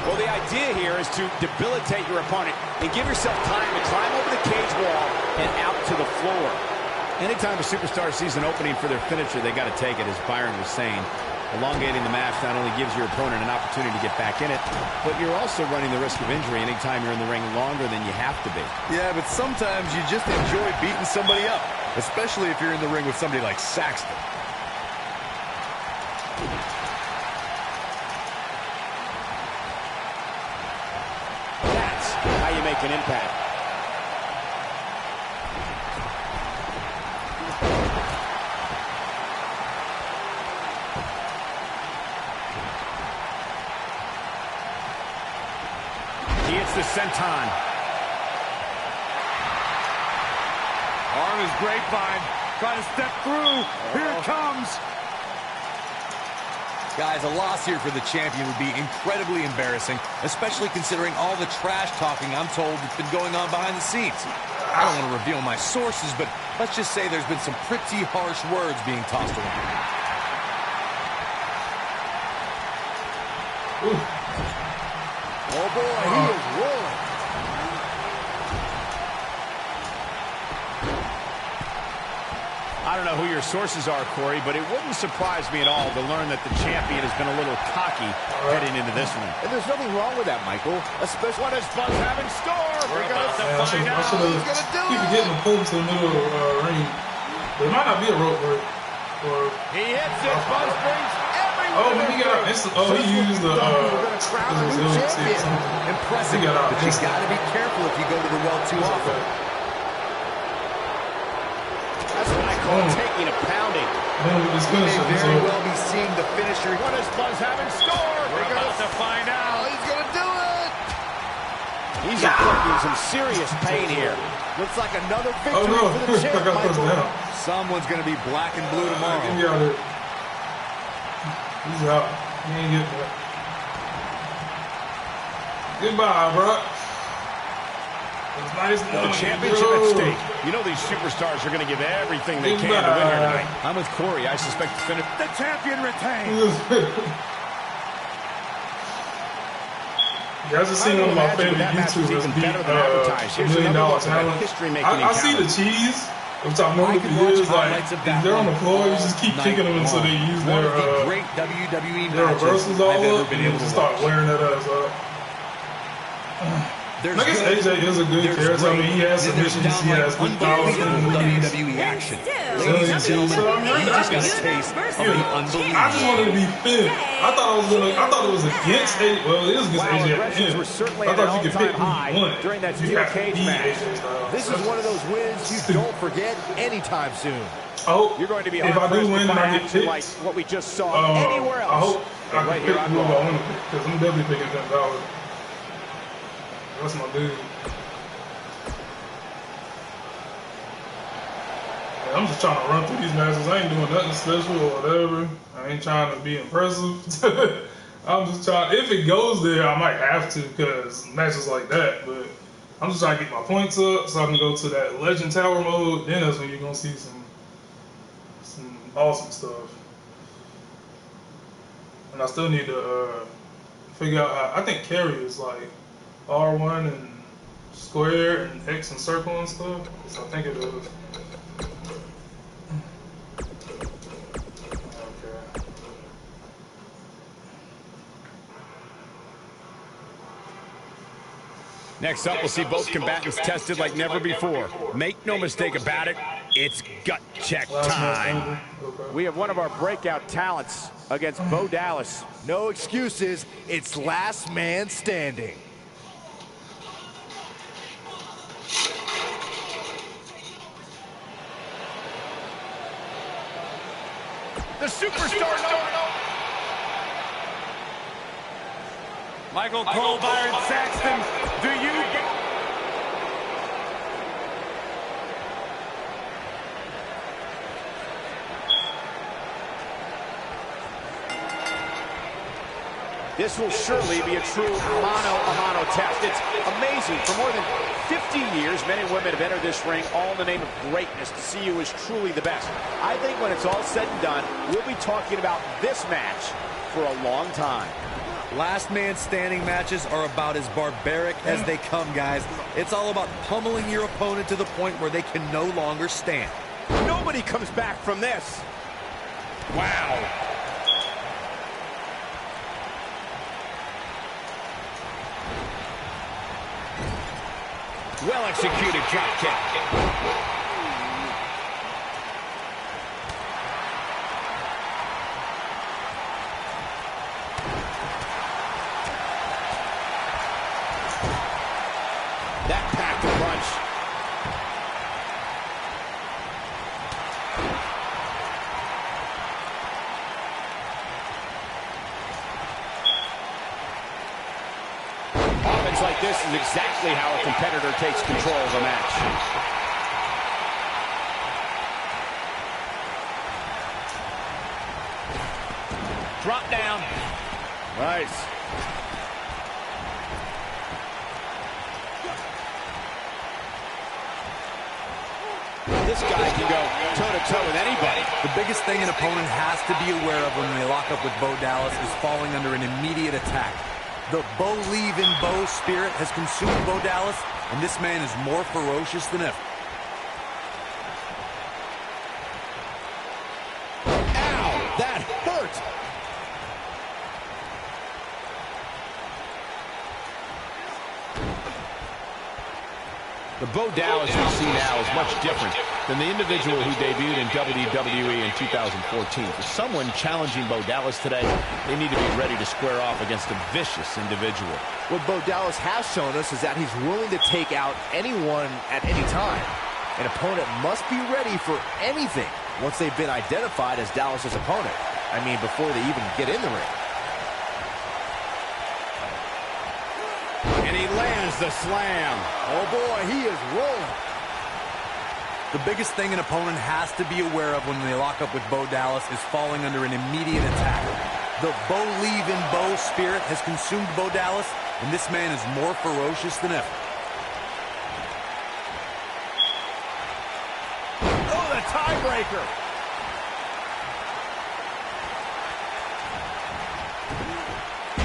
Well, the idea here is to debilitate your opponent and give yourself time to climb over the cage wall and out to the floor. Anytime a superstar sees an opening for their finisher, they got to take it, as Byron was saying. Elongating the match not only gives your opponent an opportunity to get back in it, but you're also running the risk of injury anytime you're in the ring longer than you have to be. Yeah, but sometimes you just enjoy beating somebody up, especially if you're in the ring with somebody like Saxton. That's how you make an impact. He hits the senton. Arm is grapevine. Trying to step through. Here it comes. Guys, a loss here for the champion would be incredibly embarrassing, especially considering all the trash talking I'm told that's been going on behind the scenes. I don't want to reveal my sources, but let's just say there's been some pretty harsh words being tossed around. Oh, boy, he is rolling. I don't know who your sources are, Corey, but it wouldn't surprise me at all to learn that the champion has been a little cocky heading into this one. And there's nothing wrong with that, Michael. Especially What does Buzz have in store? We're about to I find out. should have keep forgetting to pull him to the middle of the ring. There might not be a rope break. Or He hits it. Buzz brings everyone oh, to he their got feet. he used the Impressive, he got out but you got to be careful if you go to the well too often. That's what I call taking a pounding. Then with his May finisher, very well be seeing the finisher. What does Buzz have in store? We're about to find out. He's gonna do it. He's inflicting some serious pain here. Looks like another victory for the champ, Michael. Someone's going to be black and blue tomorrow. Get me out of here. He's out. He ain't getting that. Goodbye, bro. It's nice the championship at stake. You know these superstars are going to give everything they can to win here tonight. I'm with Corey. I suspect the finish. The champion retains. You guys have seen one of my favorite YouTubers beat $1 Million Challenge. I see the cheese, which I've known for years. Like, if they're on the floor, you just keep kicking them until they use their reversals all up, and you just start wearing that ass up. I guess AJ is a good character. I mean, he has submissions, he has good powers in the WWE action. I just wanted to be fair. I thought it was against AJ. Well, it is against AJ at the end. I thought you could pick who you want. During that steel cage match. This is one of those wins you don't forget anytime soon. I hope you're going to be if I do win and I get picked, like what we just saw anywhere else. I hope I can pick who I want to pick, because I'm definitely picking $10. That's my dude. Yeah, I'm just trying to run through these matches. I ain't doing nothing special or whatever. I ain't trying to be impressive. I'm just trying. If it goes there, I might have to, because matches like that. But I'm just trying to get my points up so I can go to that Legend Tower mode. Then that's when you're gonna see some awesome stuff. And I still need to figure out how. I think carry is like R1 and square and X and circle and stuff. So I think it is. Okay. Next up, we'll see both combatants tested like never before. Make no mistake about it, it's gut check time. We have one of our breakout talents against Bo Dallas. No excuses. It's last man standing. The superstar Michael Cole, Byron Saxton, do you get... This will surely be a true mano-a-mano test. It's amazing. For more than 50 years, men and women have entered this ring all in the name of greatness to see who is truly the best. I think when it's all said and done, we'll be talking about this match for a long time. Last man standing matches are about as barbaric as they come, guys. It's all about pummeling your opponent to the point where they can no longer stand. Nobody comes back from this. Wow. Well-executed drop kick. That packed a punch. Offense like this is exactly how a competitor takes control of a match. Drop down. Nice. This guy can go toe-to-toe with anybody. The biggest thing an opponent has to be aware of when they lock up with Bo Dallas is falling under an immediate attack. The believe-in-Bo spirit has consumed Bo Dallas, and this man is more ferocious than ever. Ow! That hurt! The Bo Dallas we see now is much different than the individual who debuted in WWE in 2014. For someone challenging Bo Dallas today, they need to be ready to square off against a vicious individual. What Bo Dallas has shown us is that he's willing to take out anyone at any time. An opponent must be ready for anything once they've been identified as Dallas's opponent. I mean, before they even get in the ring. And he lands the slam. Oh, boy, he is rolling. The biggest thing an opponent has to be aware of when they lock up with Bo Dallas is falling under an immediate attack. The Bo spirit has consumed Bo Dallas, and this man is more ferocious than ever. Oh, the tiebreaker.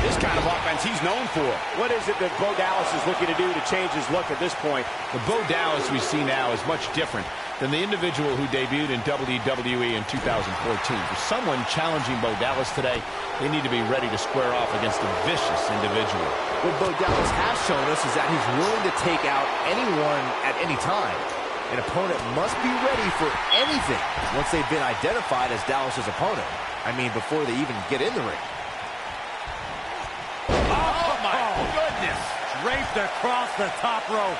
This kind of offense he's known for. What is it that Bo Dallas is looking to do to change his look at this point? The Bo Dallas we see now is much different than the individual who debuted in WWE in 2014. For someone challenging Bo Dallas today, they need to be ready to square off against a vicious individual. What Bo Dallas has shown us is that he's willing to take out anyone at any time. An opponent must be ready for anything once they've been identified as Dallas's opponent. I mean, before they even get in the ring. Oh, my goodness. Draped across the top rope.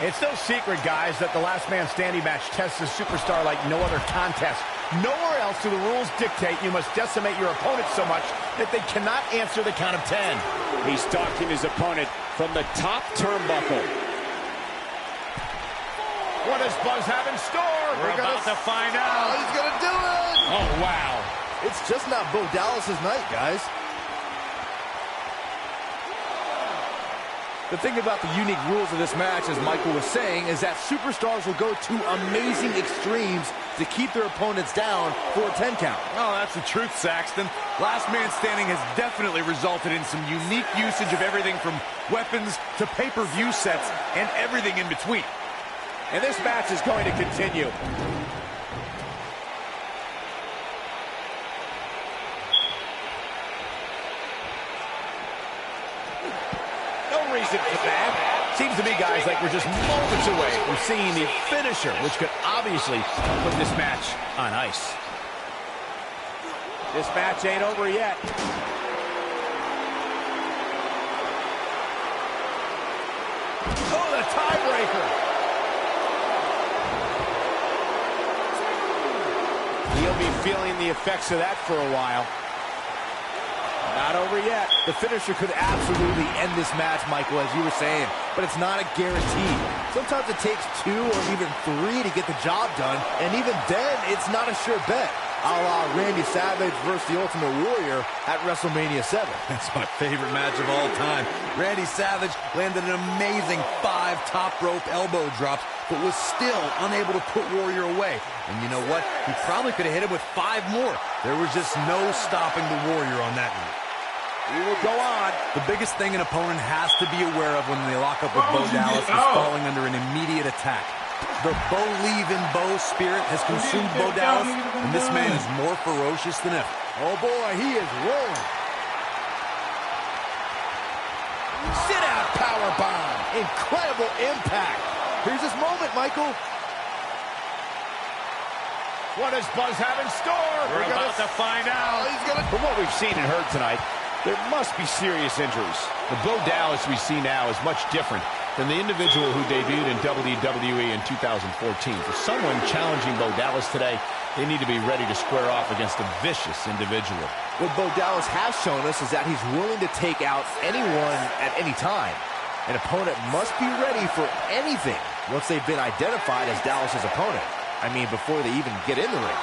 It's no secret, guys, that the last man standing match tests a superstar like no other contest. Nowhere else do the rules dictate you must decimate your opponent so much that they cannot answer the count of 10. He's stalking his opponent from the top turnbuckle. What does Buzz have in store? We're about to find out. He's going to do it! Oh, wow. It's just not Bo Dallas's night, guys. The thing about the unique rules of this match, as Michael was saying, is that superstars will go to amazing extremes to keep their opponents down for a 10 count. Oh, that's the truth, Saxton. Last Man Standing has definitely resulted in some unique usage of everything from weapons to pay-per-view sets and everything in between. And this match is going to continue. No reason for that. Seems to me, guys, like we're just moments away from seeing the finisher, which could obviously put this match on ice. This match ain't over yet. Oh, the tiebreaker. He'll be feeling the effects of that for a while. Not over yet. The finisher could absolutely end this match, Michael, as you were saying, but it's not a guarantee. Sometimes it takes 2 or even 3 to get the job done, and even then, it's not a sure bet. A la Randy Savage versus the Ultimate Warrior at WrestleMania 7. That's my favorite match of all time. Randy Savage landed an amazing 5 top rope elbow drops, but was still unable to put Warrior away. And you know what? He probably could have hit him with 5 more. There was just no stopping the Warrior on that night. We will go on. The biggest thing an opponent has to be aware of when they lock up with Bo Dallas is falling under an immediate attack. The Bo spirit has consumed Bo Dallas, and this man is more ferocious than ever. Oh boy, he is rolling. Sit out power bomb. Incredible impact. Here's his moment, Michael. What does Buzz have in store? We're about to find out. From what we've seen and heard tonight, there must be serious injuries. The Bo Dallas we see now is much different than the individual who debuted in WWE in 2014. For someone challenging Bo Dallas today, they need to be ready to square off against a vicious individual. What Bo Dallas has shown us is that he's willing to take out anyone at any time. An opponent must be ready for anything once they've been identified as Dallas's opponent. I mean, before they even get in the ring.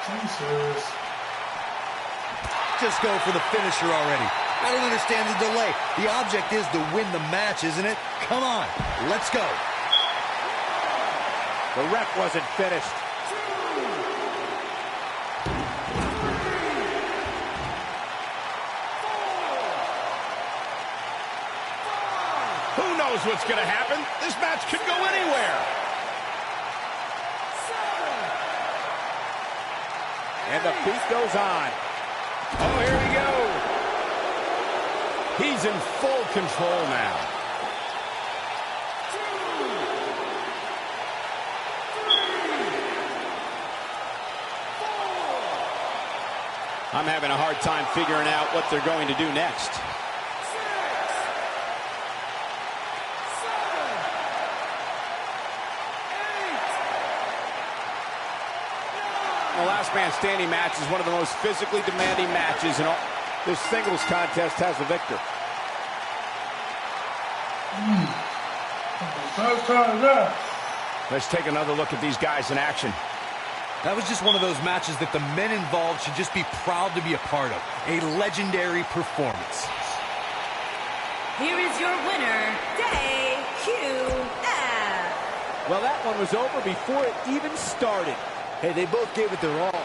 Jesus. Just go for the finisher already. I don't understand the delay. The object is to win the match, isn't it? Come on, let's go. The ref wasn't finished. Who knows what's going to happen? This match could go anywhere. And the beat goes on. Oh, here we go. He's in full control now. I'm having a hard time figuring out what they're going to do next. The last man standing match is one of the most physically demanding matches in all. This singles contest has the victor. Let's take another look at these guys in action. That was just one of those matches that the men involved should just be proud to be a part of. A legendary performance. Here is your winner, DQF. Well, that one was over before it even started. Hey, they both gave it their all.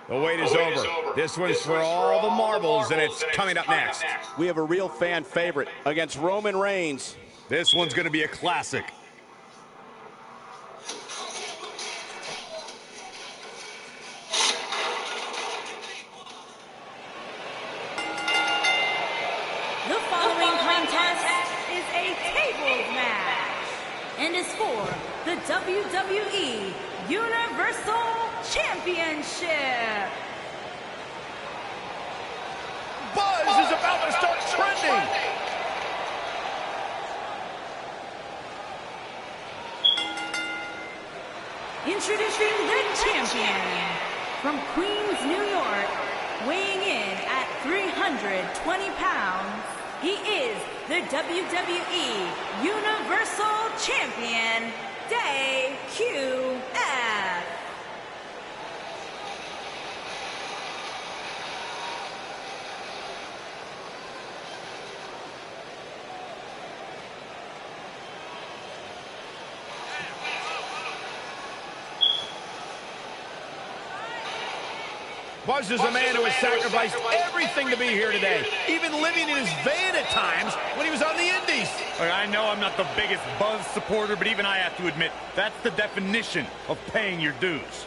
The wait is over. This one's for all the marbles, and it's coming up next. We have a real fan favorite against Roman Reigns. This one's going to be a classic. The following contest is a tables match and is for the WWE Universal Championship. Buzz is about to start trending. Introducing the champion from Queens, New York, weighing in at 320 pounds. He is the WWE Universal Champion, DQF. Buzz is a man who has sacrificed everything to be here today, even living in his van at times when he was on the Indies. I know I'm not the biggest Buzz supporter, but even I have to admit, that's the definition of paying your dues.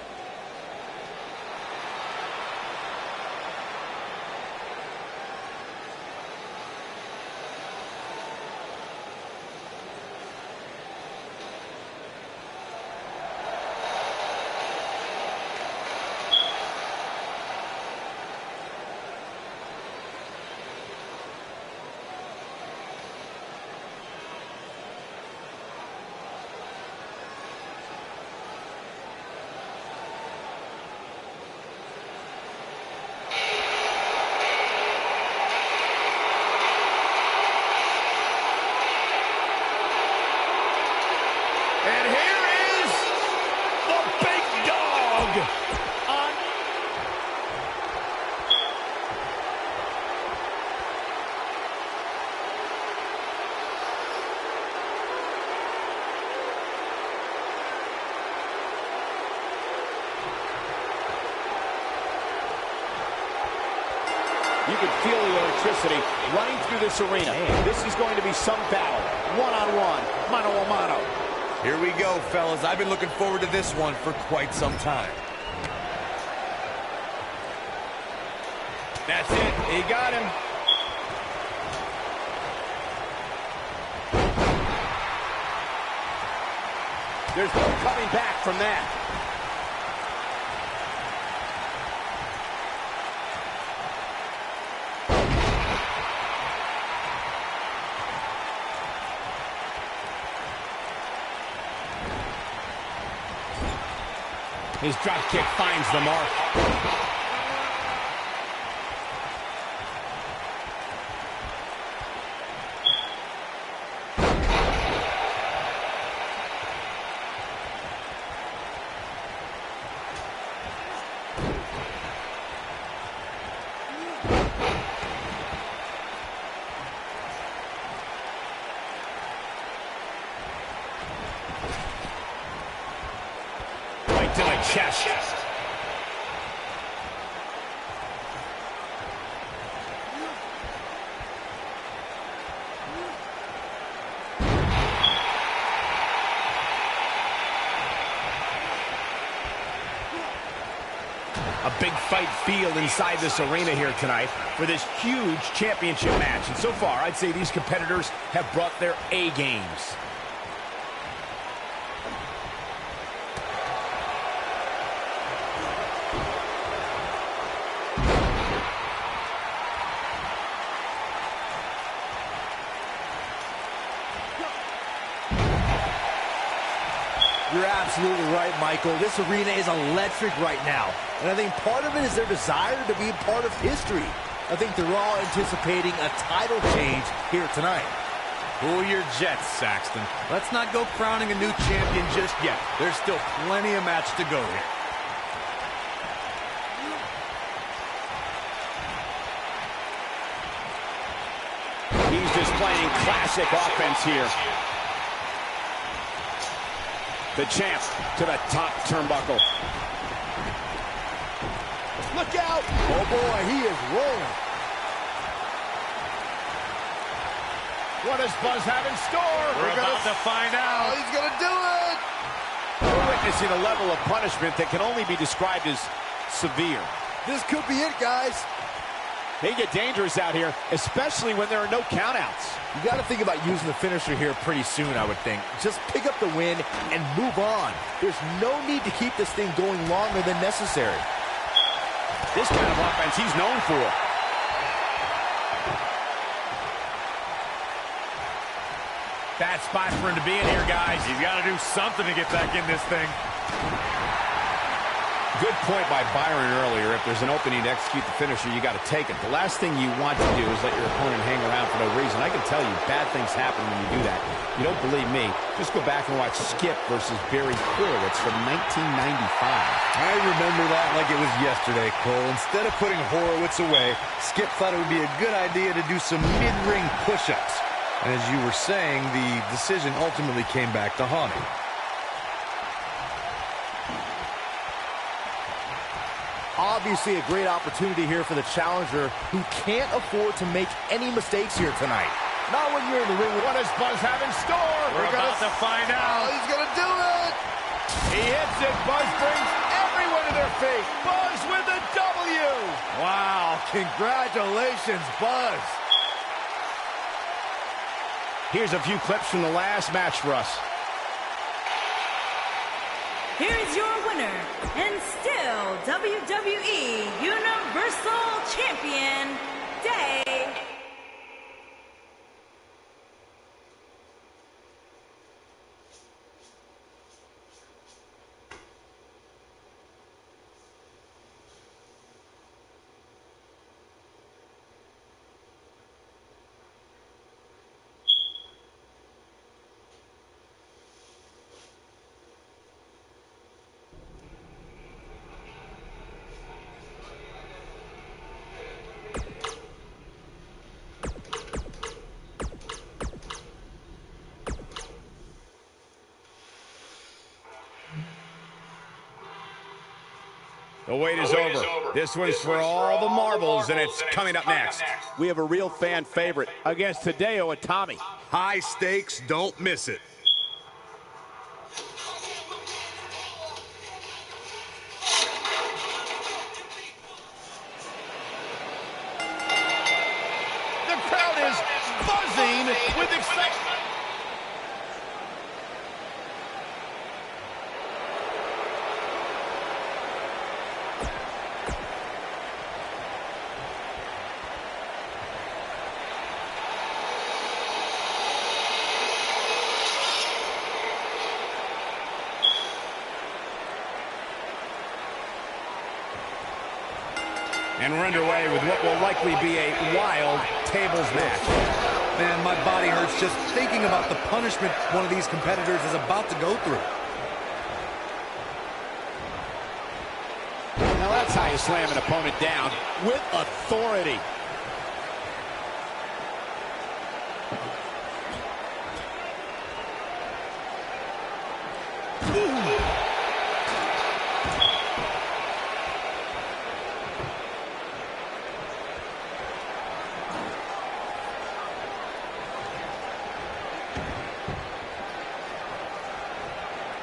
And here is the big dog on. You can feel the electricity running through this arena. This is going to be some battle. One-on-one, mano-a-mano. Here we go, fellas. I've been looking forward to this one for quite some time. That's it. He got him. There's no coming back from that. His drop kick finds the mark. Right to the chest. big fight feel inside this arena here tonight for this huge championship match. And so far, I'd say these competitors have brought their A games. You're absolutely right, Michael. This arena is electric right now. And I think part of it is their desire to be part of history. I think they're all anticipating a title change here tonight. Cool your jets, Saxton. Let's not go crowning a new champion just yet. There's still plenty of match to go here. He's displaying classic offense here. The champ to the top turnbuckle. Look out! Oh boy, he is rolling. What does Buzz have in store? We're about to find out. Oh, he's gonna do it! We're witnessing a level of punishment that can only be described as severe. This could be it, guys. They get dangerous out here, especially when there are no countouts. You got to think about using the finisher here pretty soon, I would think. Just pick up the win and move on. There's no need to keep this thing going longer than necessary. This kind of offense he's known for. Bad spot for him to be in here, guys. He's got to do something to get back in this thing. Good point by Byron earlier. If there's an opening to execute the finisher, you got to take it. The last thing you want to do is let your opponent hang around for no reason. I can tell you, bad things happen when you do that. You don't believe me? Just go back and watch Skip versus Barry Horowitz from 1995. I remember that like it was yesterday, Cole. Instead of putting Horowitz away, Skip thought it would be a good idea to do some mid-ring push-ups. And as you were saying, the decision ultimately came back to haunt him. Obviously a great opportunity here for the challenger who can't afford to make any mistakes here tonight. Not when you're in the ring. What does Buzz have in store? We're about to find out. Oh, he's gonna do it! He hits it. Buzz brings everyone to their feet. Buzz with the W. Wow, congratulations, Buzz. Here's a few clips from the last match for us. Here is your winner, and still WWE Universal Champion, Day. The wait is over. This one's for all the marbles, and it's coming up next. We have a real fan favorite against Hideo Itami. High stakes, don't miss it. The crowd is buzzing with excitement. And we're underway with what will likely be a wild tables match. Man, my body hurts just thinking about the punishment one of these competitors is about to go through. Now that's how you slam an opponent down with authority.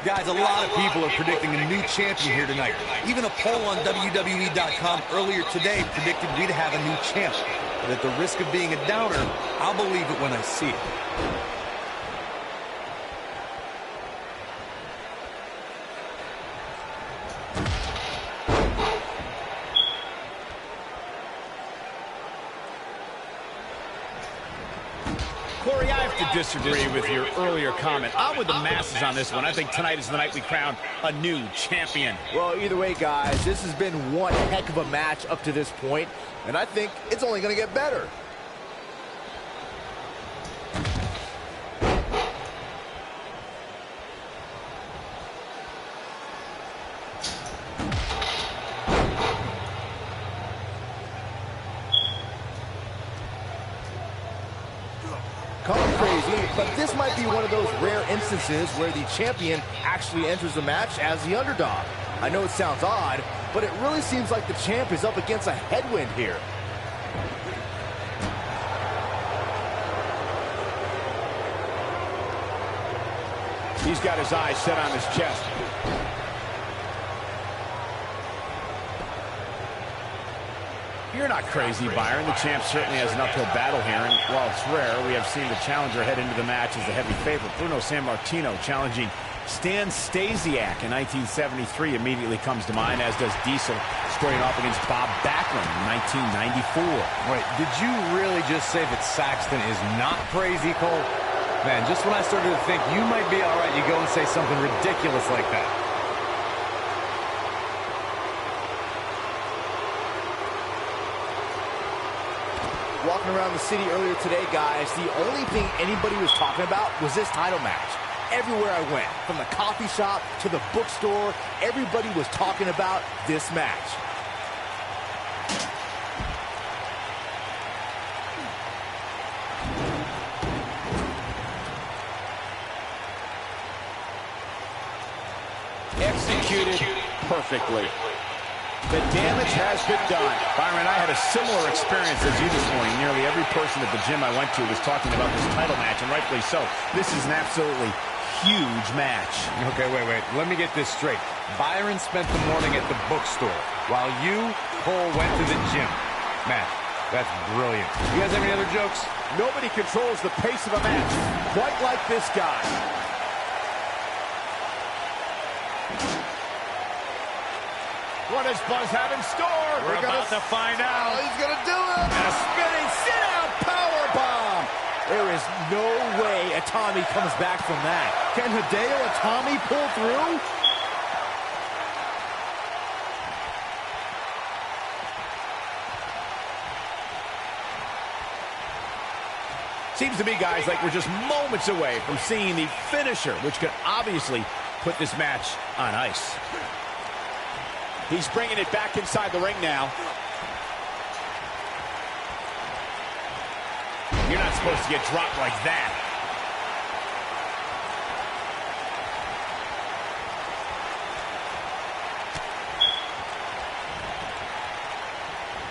Guys, a lot of people are predicting a new champion here tonight. Even a poll on WWE.com earlier today predicted we'd have a new champ. But at the risk of being a downer, I'll believe it when I see it. Corey, I have to disagree with your earlier comment. I'm with the masses on this one. I think tonight is the night we crown a new champion. Well, either way, guys, this has been one heck of a match up to this point, and I think it's only going to get better. Call it crazy, but this might be one of those rare instances where the champion actually enters the match as the underdog. I know it sounds odd, but it really seems like the champ is up against a headwind here. He's got his eyes set on his chest. You're not crazy, Byron. The champ certainly has an uphill battle here, and while it's rare, we have seen the challenger head into the match as the heavy favorite. Bruno Sammartino challenging Stan Stasiak in 1973 immediately comes to mind, as does Diesel squaring off against Bob Backlund in 1994. Wait, did you really just say that Saxton is not crazy, Cole? Man, just when I started to think you might be all right, you go and say something ridiculous like that. Walking around the city earlier today, guys, the only thing anybody was talking about was this title match. Everywhere I went, from the coffee shop to the bookstore, everybody was talking about this match. Executed perfectly. The damage has been done. Byron, I had a similar experience as you this morning. Nearly every person at the gym I went to was talking about this title match, and rightfully so. This is an absolutely huge match. Okay, wait. Let me get this straight. Byron spent the morning at the bookstore, while you, Cole, went to the gym. Man, that's brilliant. You guys have any other jokes? Nobody controls the pace of a match quite like this guy. What does Buzz have in store? We're about to find out. He's going to do it. And a spinning sit-out powerbomb. There is no way Itami comes back from that. Can Hideo Itami pull through? Seems to me, guys, like we're just moments away from seeing the finisher, which could obviously put this match on ice. He's bringing it back inside the ring now. You're not supposed to get dropped like that.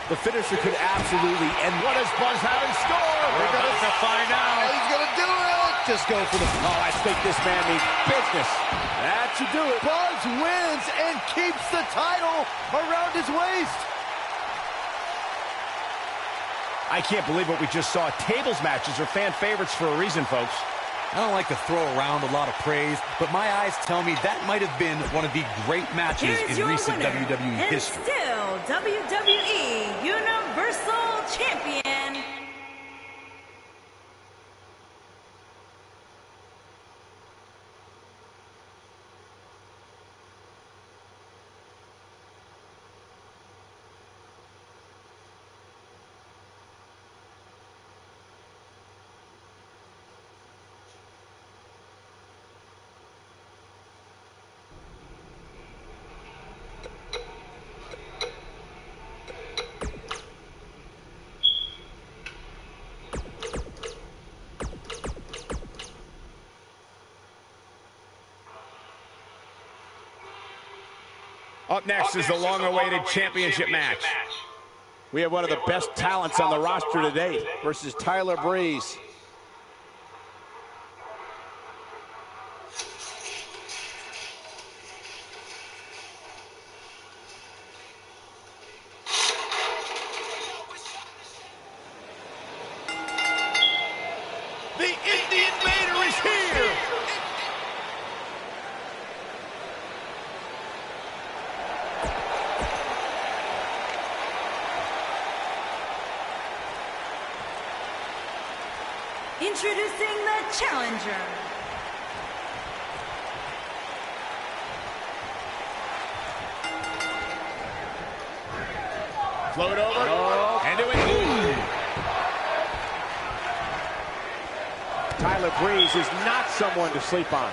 The finisher could absolutely end. What does Buzz have in store? We're about to find out. He's going to do it. Just go for the... Oh, I think this man means business. That should do it. Buzz wins and keeps the title around his waist. I can't believe what we just saw. Tables matches are fan favorites for a reason, folks. I don't like to throw around a lot of praise, but my eyes tell me that might have been one of the great matches Here's in your recent winner, WWE and history. still WWE Universal Champion, Up next is the long-awaited championship match. We have one of the best talents on the roster today versus Tyler Breeze. Introducing the challenger. Float over. And doing it. Tyler Breeze is not someone to sleep on.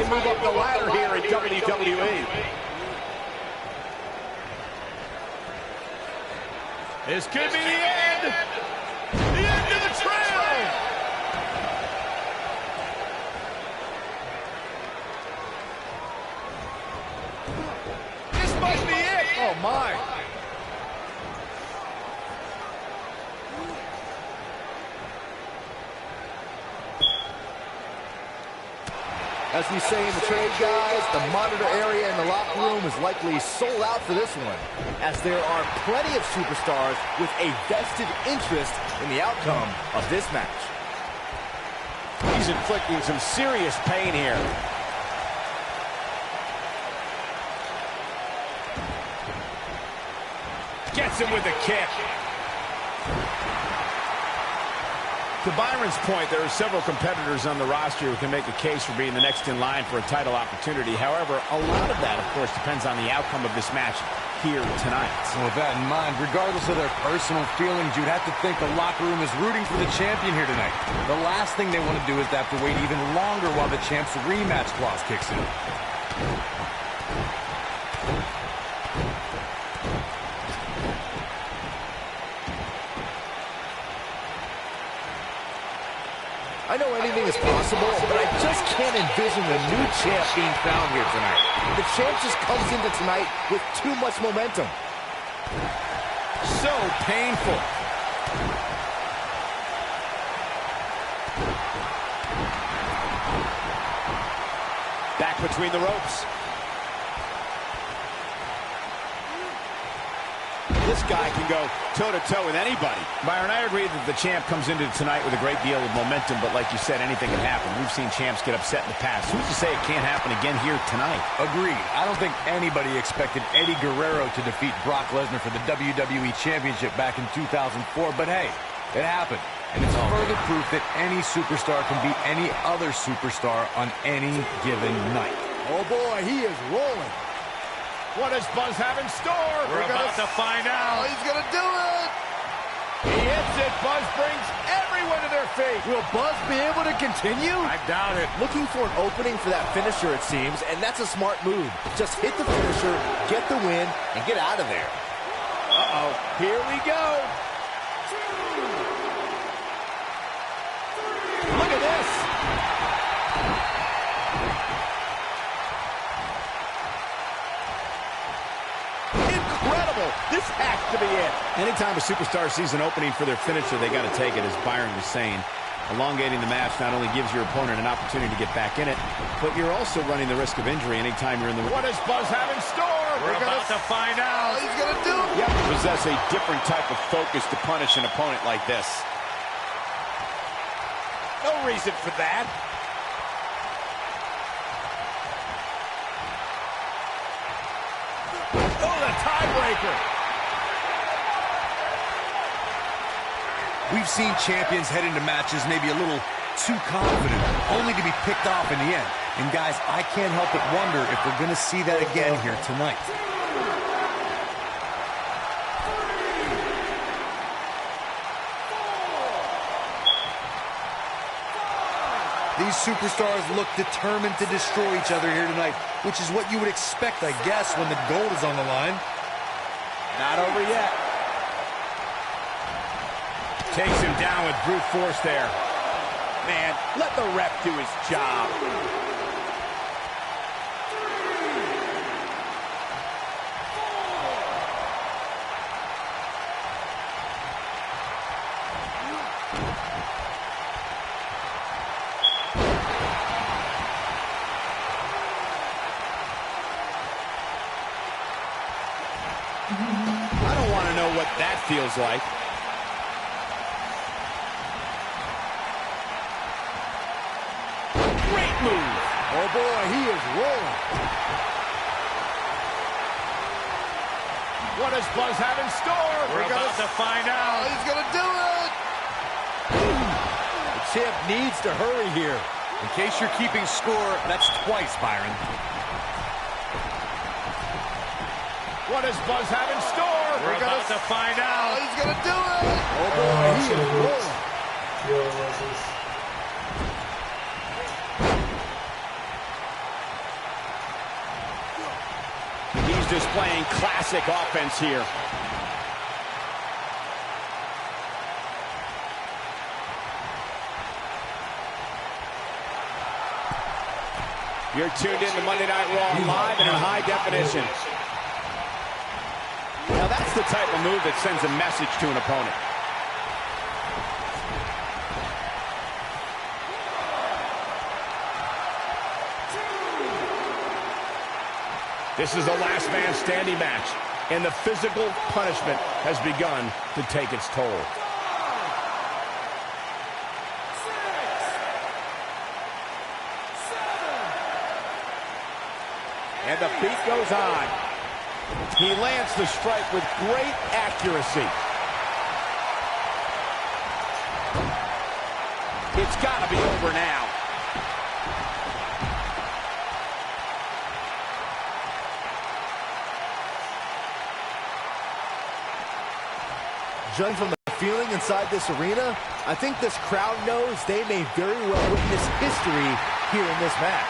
Move up the ladder here in WWE. This could be the end. The end of the trail. This must be it. Oh, my. As we say in the trade, guys, the monitor area in the locker room is likely sold out for this one, as there are plenty of superstars with a vested interest in the outcome of this match. He's inflicting some serious pain here. Gets him with a kick. To Byron's point, there are several competitors on the roster who can make a case for being the next in line for a title opportunity. However, a lot of that, of course, depends on the outcome of this match here tonight. So with that in mind, regardless of their personal feelings, you'd have to think the locker room is rooting for the champion here tonight. The last thing they want to do is have to wait even longer while the champ's rematch clause kicks in. I know anything is possible, but I just can't envision the new champ being found here tonight. The champ just comes into tonight with too much momentum. So painful. Back between the ropes. This guy can go toe-to-toe with anybody. Byron, I agree that the champ comes into tonight with a great deal of momentum, but like you said, anything can happen. We've seen champs get upset in the past. Who's to say it can't happen again here tonight? Agreed. I don't think anybody expected Eddie Guerrero to defeat Brock Lesnar for the WWE Championship back in 2004, but hey, it happened. And it's further proof that any superstar can beat any other superstar on any given night. Oh boy, he is rolling. What does Buzz have in store? We're about to find out. Oh, he's gonna do it! He hits it. Buzz brings everyone to their feet. Will Buzz be able to continue? I doubt it. Looking for an opening for that finisher, it seems, and that's a smart move. Just hit the finisher, get the win, and get out of there. Uh-oh. Here we go. Look at this. This has to be it. Anytime a superstar sees an opening for their finisher, they got to take it, as Byron was saying. Elongating the match not only gives your opponent an opportunity to get back in it, but you're also running the risk of injury anytime you're in the... What does Buzz have in store? We're about to find out. Oh, he's gonna do it. You have to possess a different type of focus to punish an opponent like this. No reason for that. Oh, the tiebreaker. We've seen champions head into matches maybe a little too confident, only to be picked off in the end. And guys, I can't help but wonder if we're going to see that again here tonight. These superstars look determined to destroy each other here tonight, which is what you would expect, I guess, when the gold is on the line. Not over yet. Takes him down with brute force there. Man, let the ref do his job. I don't want to know what that feels like. Great move. Oh, boy, he is rolling. What does Buzz have in store? We're about to find out. He's going to do it. The champ needs to hurry here. In case you're keeping score, that's twice, Byron. What does Buzz have in store? We're about to find out. He's going to do it. Oh, boy, he is rolling. He's displaying classic offense here. You're tuned in to Monday Night Raw live and in high definition. Now that's the type of move that sends a message to an opponent. This is a last man standing match, and the physical punishment has begun to take its toll. And the beat goes on. He lands the strike with great accuracy. It's got to be over now. Judging from the feeling inside this arena, I think this crowd knows they may very well witness history here in this match.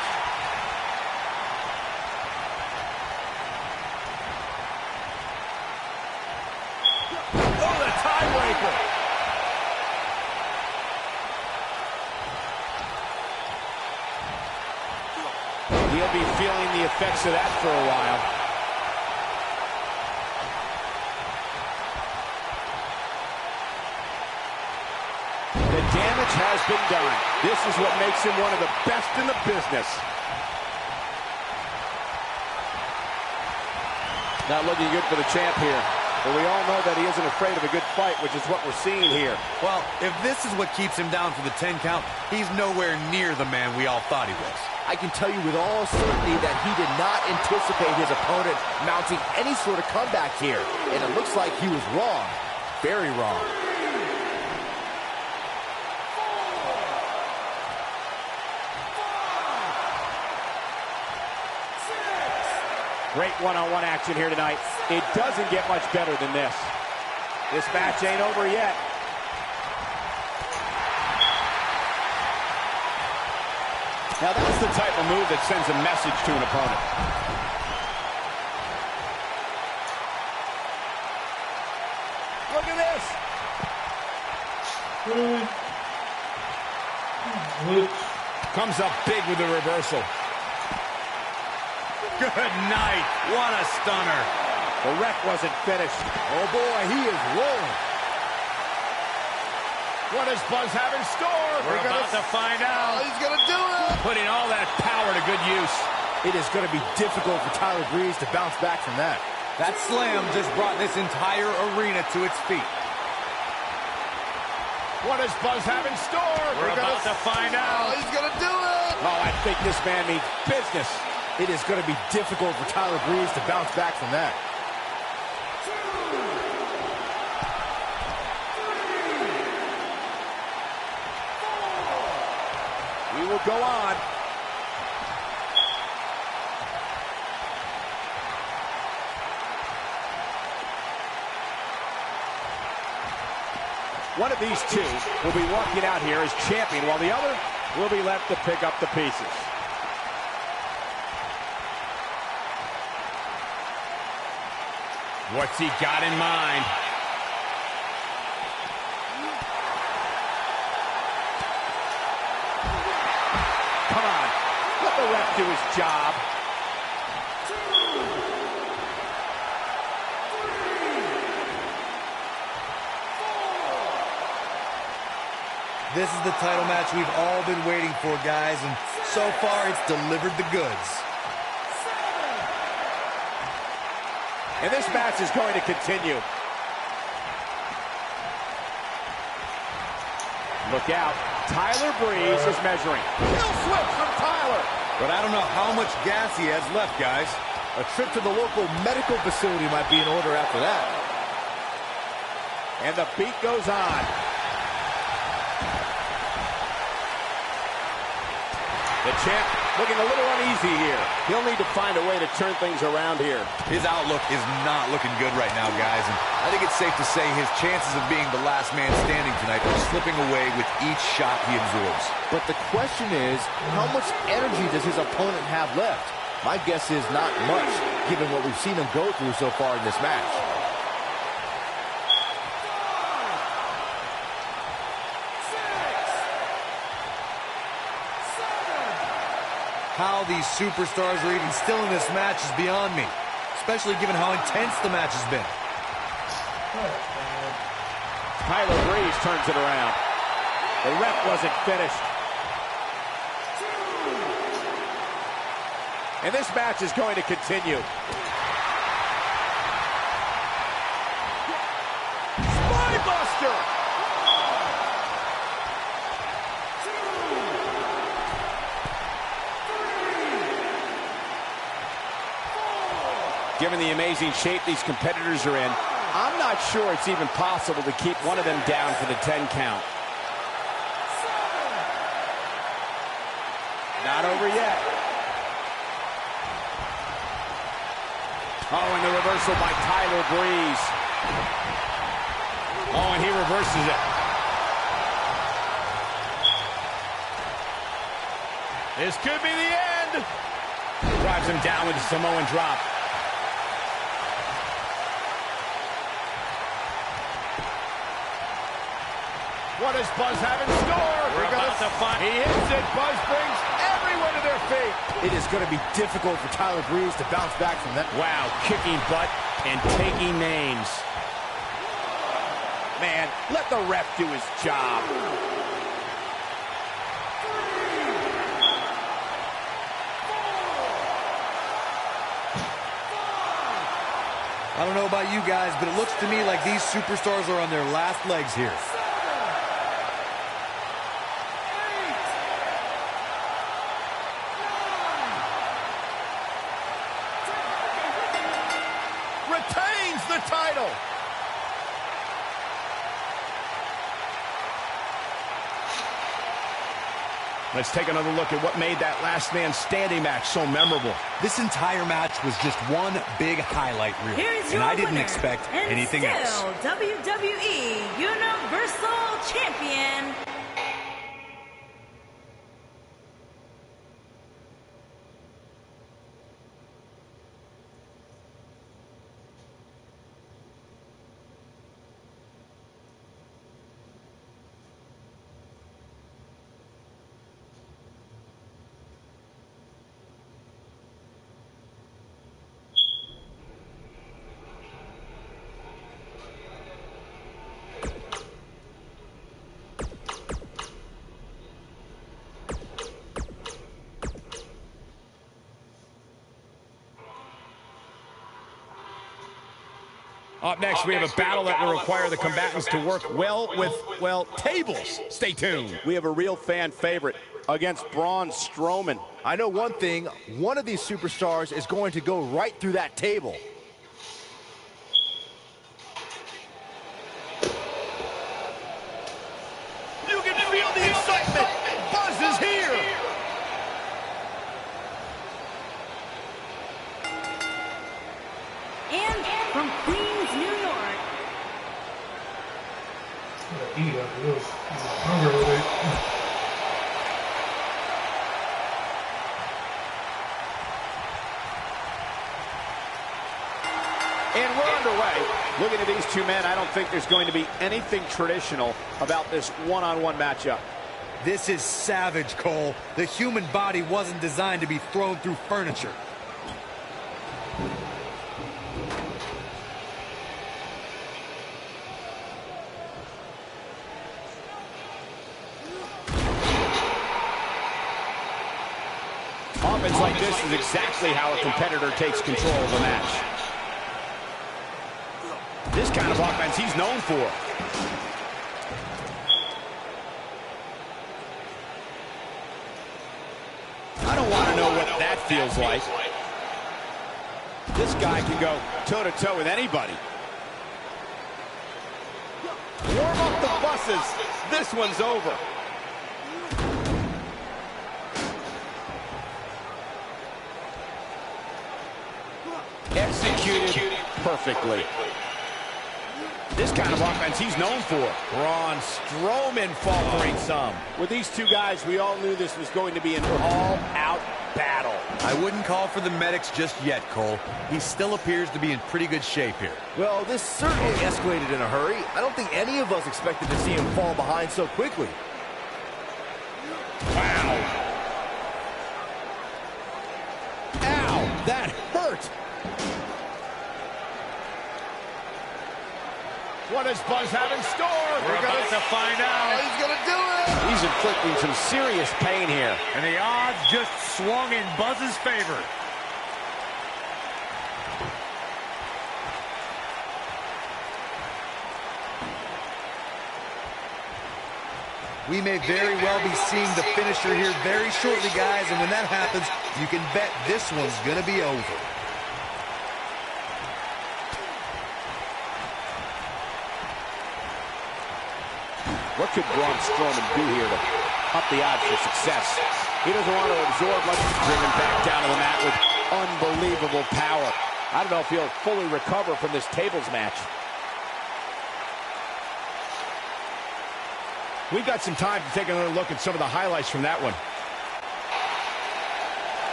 Oh, the tiebreaker. He'll be feeling the effects of that for a while. The damage has been done. This is what makes him one of the best in the business. Not looking good for the champ here. But we all know that he isn't afraid of a good fight, which is what we're seeing here. Well, if this is what keeps him down for the 10 count, he's nowhere near the man we all thought he was. I can tell you with all certainty that he did not anticipate his opponent mounting any sort of comeback here. And it looks like he was wrong. Very wrong. Great one-on-one action here tonight. It doesn't get much better than this. This match ain't over yet. Now that's the type of move that sends a message to an opponent. Look at this. Comes up big with the reversal. Good night. What a stunner. The wreck wasn't finished. Oh, boy, he is rolling. What does Buzz have in store? We're about to find out. He's going to do it. Putting all that power to good use. It is going to be difficult for Tyler Breeze to bounce back from that. That slam just brought this entire arena to its feet. What does Buzz have in store? We're about to find out. He's going to do it. Oh, I think this man means business. It is going to be difficult for Tyler Breeze to bounce back from that. We will go on. One of these two will be walking out here as champion, while the other will be left to pick up the pieces. What's he got in mind? Come on, let the ref do his job. This is the title match we've all been waiting for, guys, and so far it's delivered the goods. And this match is going to continue. Look out. Tyler Breeze is measuring. Heel switch from Tyler. But I don't know how much gas he has left, guys. A trip to the local medical facility might be in order after that. And the beat goes on. The champ looking a little uneasy here. He'll need to find a way to turn things around here. His outlook is not looking good right now, guys, and I think it's safe to say his chances of being the last man standing tonight are slipping away with each shot he absorbs. But the question is, how much energy does his opponent have left? My guess is not much, given what we've seen him go through so far in this match. How these superstars are even still in this match is beyond me, especially given how intense the match has been. Tyler Breeze turns it around. The ref wasn't finished. And this match is going to continue. Spinebuster! Given the amazing shape these competitors are in, I'm not sure it's even possible to keep one of them down for the 10 count. Not over yet. Oh, and the reversal by Tyler Breeze. Oh, and he reverses it. This could be the end. Drives him down with a Samoan drop. What does Buzz have in store? We're about to find. He hits it. Buzz brings everyone to their feet. It is going to be difficult for Tyler Breeze to bounce back from that. Wow, kicking butt and taking names. Man, let the ref do his job. I don't know about you guys, but it looks to me like these superstars are on their last legs here. Retains the title. Let's take another look at what made that last man standing match so memorable. This entire match was just one big highlight reel, and I didn't expect anything else. WWE Universal Champion. Up next, we have a battle that will require the combatants to work well with, well, tables. Stay tuned. We have a real fan favorite against Braun Strowman. I know one thing, one of these superstars is going to go right through that table. You can feel the excitement. Buzz is here. And from Queens, New York. Eat after this. I'm hungry with it. And we're underway. Looking at these two men, I don't think there's going to be anything traditional about this one-on-one matchup. This is savage, Cole. The human body wasn't designed to be thrown through furniture. Offense like this is exactly how a competitor takes control of a match. This kind of offense he's known for. I don't want to know what that feels like. This guy can go toe-to-toe with anybody. Warm up the buses. This one's over. Executed perfectly. This kind of offense he's known for. Braun Strowman faltering some. With these two guys, we all knew this was going to be an all-out battle. I wouldn't call for the medics just yet, Cole. He still appears to be in pretty good shape here. Well, this certainly escalated in a hurry. I don't think any of us expected to see him fall behind so quickly. Wow. Ow, that hurt. What does Buzz have in store? We're about to find out. He's going to do it. He's inflicting some serious pain here. And the odds just swung in Buzz's favor. We may very well be seeing the finisher here very shortly, guys, and when that happens, you can bet this one's going to be over. What could Braun Strowman do here to up the odds for success? He doesn't want to absorb much, driven back down to the mat with unbelievable power. I don't know if he'll fully recover from this tables match. We've got some time to take another look at some of the highlights from that one.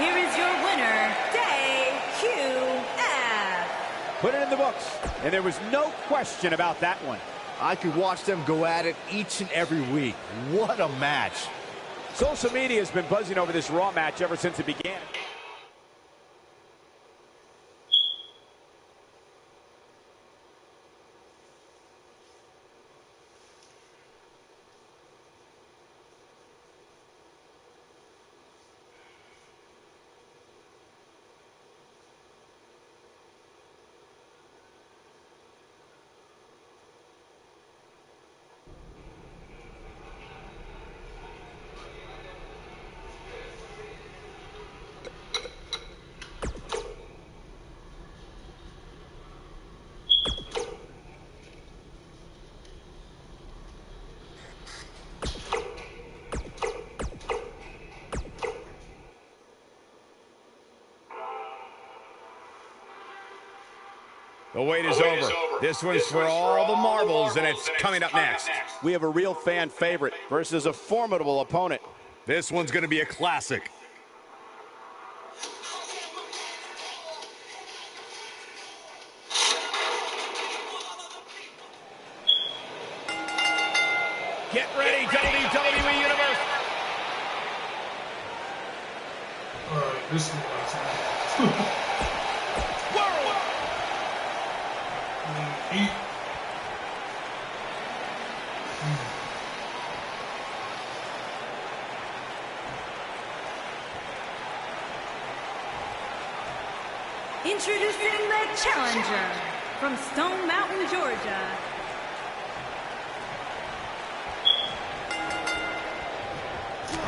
Here is your winner, DQF. Put it in the books, and there was no question about that one. I could watch them go at it each and every week. What a match. Social media has been buzzing over this Raw match ever since it began. The wait is over. This one's for all the marbles, and it's coming up next. We have a real fan favorite versus a formidable opponent. This one's going to be a classic. Get ready, WWE Universe. All right, this is eat. Introducing the challenger from Stone Mountain, Georgia.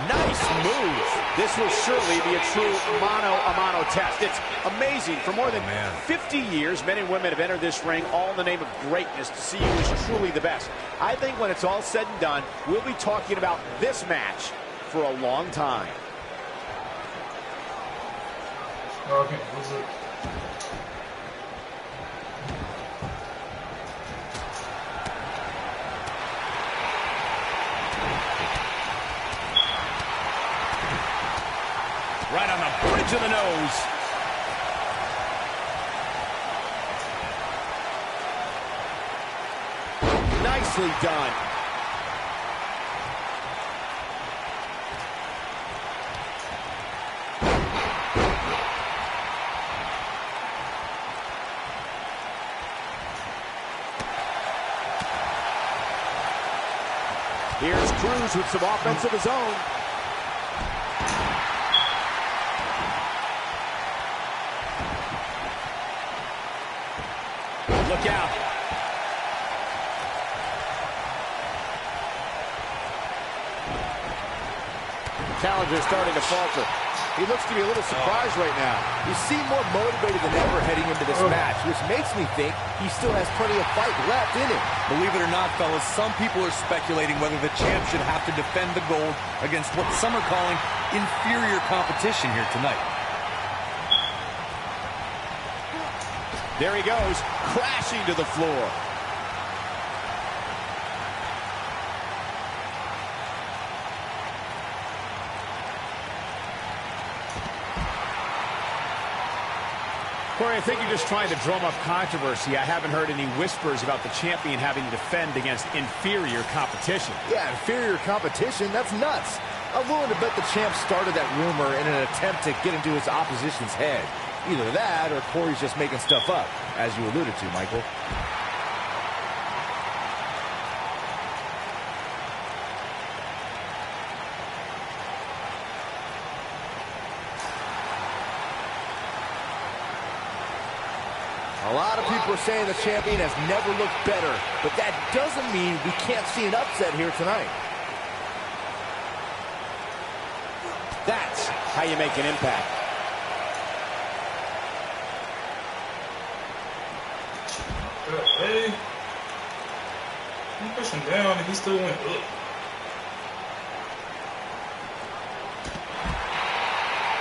Nice move. This will surely be a true mano-a-mano test. It's amazing. For more than 50 years, men and women have entered this ring all in the name of greatness to see who is truly the best. I think when it's all said and done, we'll be talking about this match for a long time. Okay, what's it? Right on the bridge of the nose. Nicely done. Here's Cruz with some offense of his own. Challenger's starting to falter. He looks to be a little surprised right now. You seem more motivated than ever heading into this match, which makes me think he still has plenty of fight left in him. Believe it or not, fellas, some people are speculating whether the champ should have to defend the gold against what some are calling inferior competition here tonight. There he goes, crashing to the floor. Corey, I think you're just trying to drum up controversy. I haven't heard any whispers about the champion having to defend against inferior competition. Yeah, inferior competition? That's nuts. I'm willing to bet the champ started that rumor in an attempt to get into his opposition's head. Either that or Corey's just making stuff up, as you alluded to, Michael. A lot of people are saying the champion has never looked better, but that doesn't mean we can't see an upset here tonight. That's how you make an impact. Hey, he pushed him down and he still went up.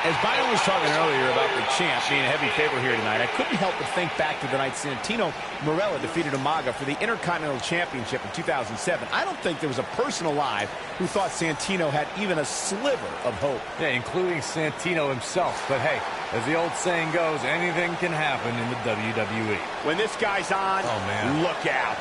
As Byron was talking earlier about the champ being a heavy favorite here tonight, I couldn't help but think back to the night Santino Marella defeated Umaga for the Intercontinental Championship in 2007. I don't think there was a person alive who thought Santino had even a sliver of hope. Yeah, including Santino himself. But hey, as the old saying goes, anything can happen in the WWE. When this guy's on, oh, man, look out.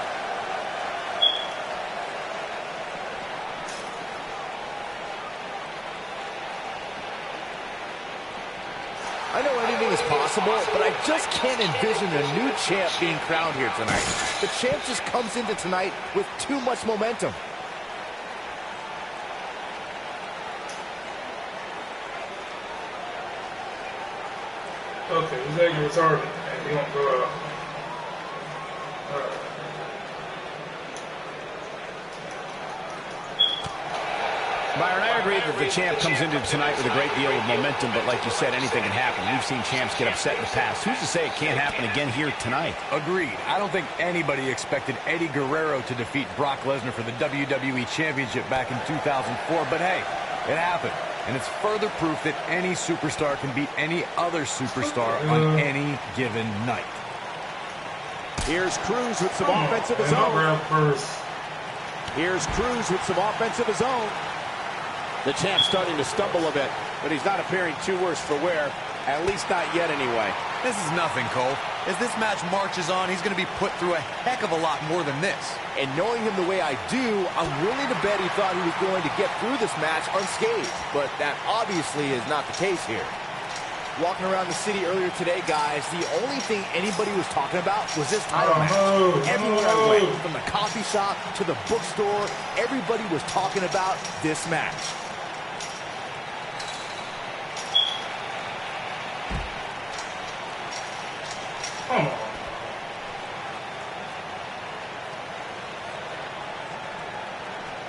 I know anything is possible, but I just can't envision a new champ being crowned here tonight. The champ just comes into tonight with too much momentum. Okay, he's acting retarded, and he won't go out. Alright. Byron, I agree that the champ comes into tonight with a great deal of momentum, but like you said, anything can happen. We've seen champs get upset in the past. Who's to say it can't happen again here tonight? Agreed. I don't think anybody expected Eddie Guerrero to defeat Brock Lesnar for the WWE Championship back in 2004, but hey, it happened. And it's further proof that any superstar can beat any other superstar on any given night. Here's Cruz with some offense of his own. Here's Cruz with some offense of his own. The champ's starting to stumble a bit, but he's not appearing too worse for wear, at least not yet anyway. This is nothing, Cole. As this match marches on, he's going to be put through a heck of a lot more than this. And knowing him the way I do, I'm willing to bet he thought he was going to get through this match unscathed, but that obviously is not the case here. Walking around the city earlier today, guys, the only thing anybody was talking about was this title match. Everywhere I went, from the coffee shop to the bookstore, everybody was talking about this match. Come on.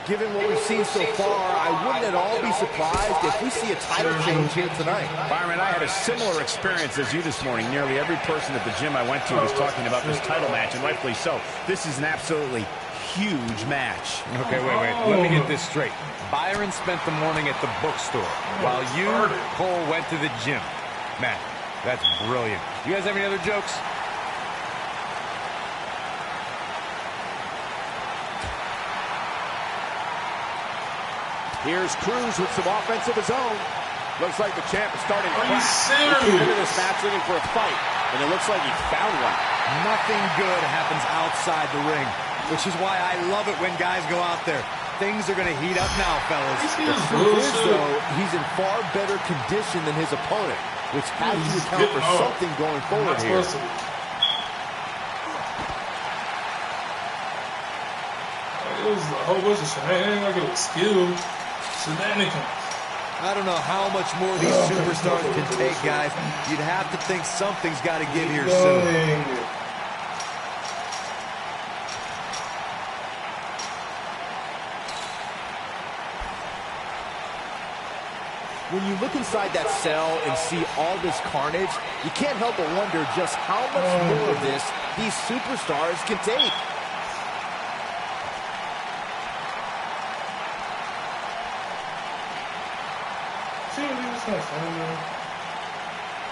Given what we've seen so far, I wouldn't at all be surprised if we see a title change here tonight. Byron, I had a similar experience as you this morning. Nearly every person at the gym I went to was talking about this title match, and rightfully so. This is an absolutely huge match. Okay, wait. Let me get this straight. Byron spent the morning at the bookstore, while you, Cole, went to the gym. Man, that's brilliant. You guys have any other jokes? Here's Cruz with some offense of his own. Looks like the champ is starting to crack. He came into this match looking for a fight, and it looks like he found one. Nothing good happens outside the ring, which is why I love it when guys go out there. Things are going to heat up now, fellas. The truth is, though, he's in far better condition than his opponent, which has to account for something going forward here. It was a whole bunch of shenanigans, like it was skill. Shenanigans. I don't know how much more these superstars can take, guys. You'd have to think something's got to give here soon. when you look inside that cell and see all this carnage, you can't help but wonder just how much more of this these superstars can take.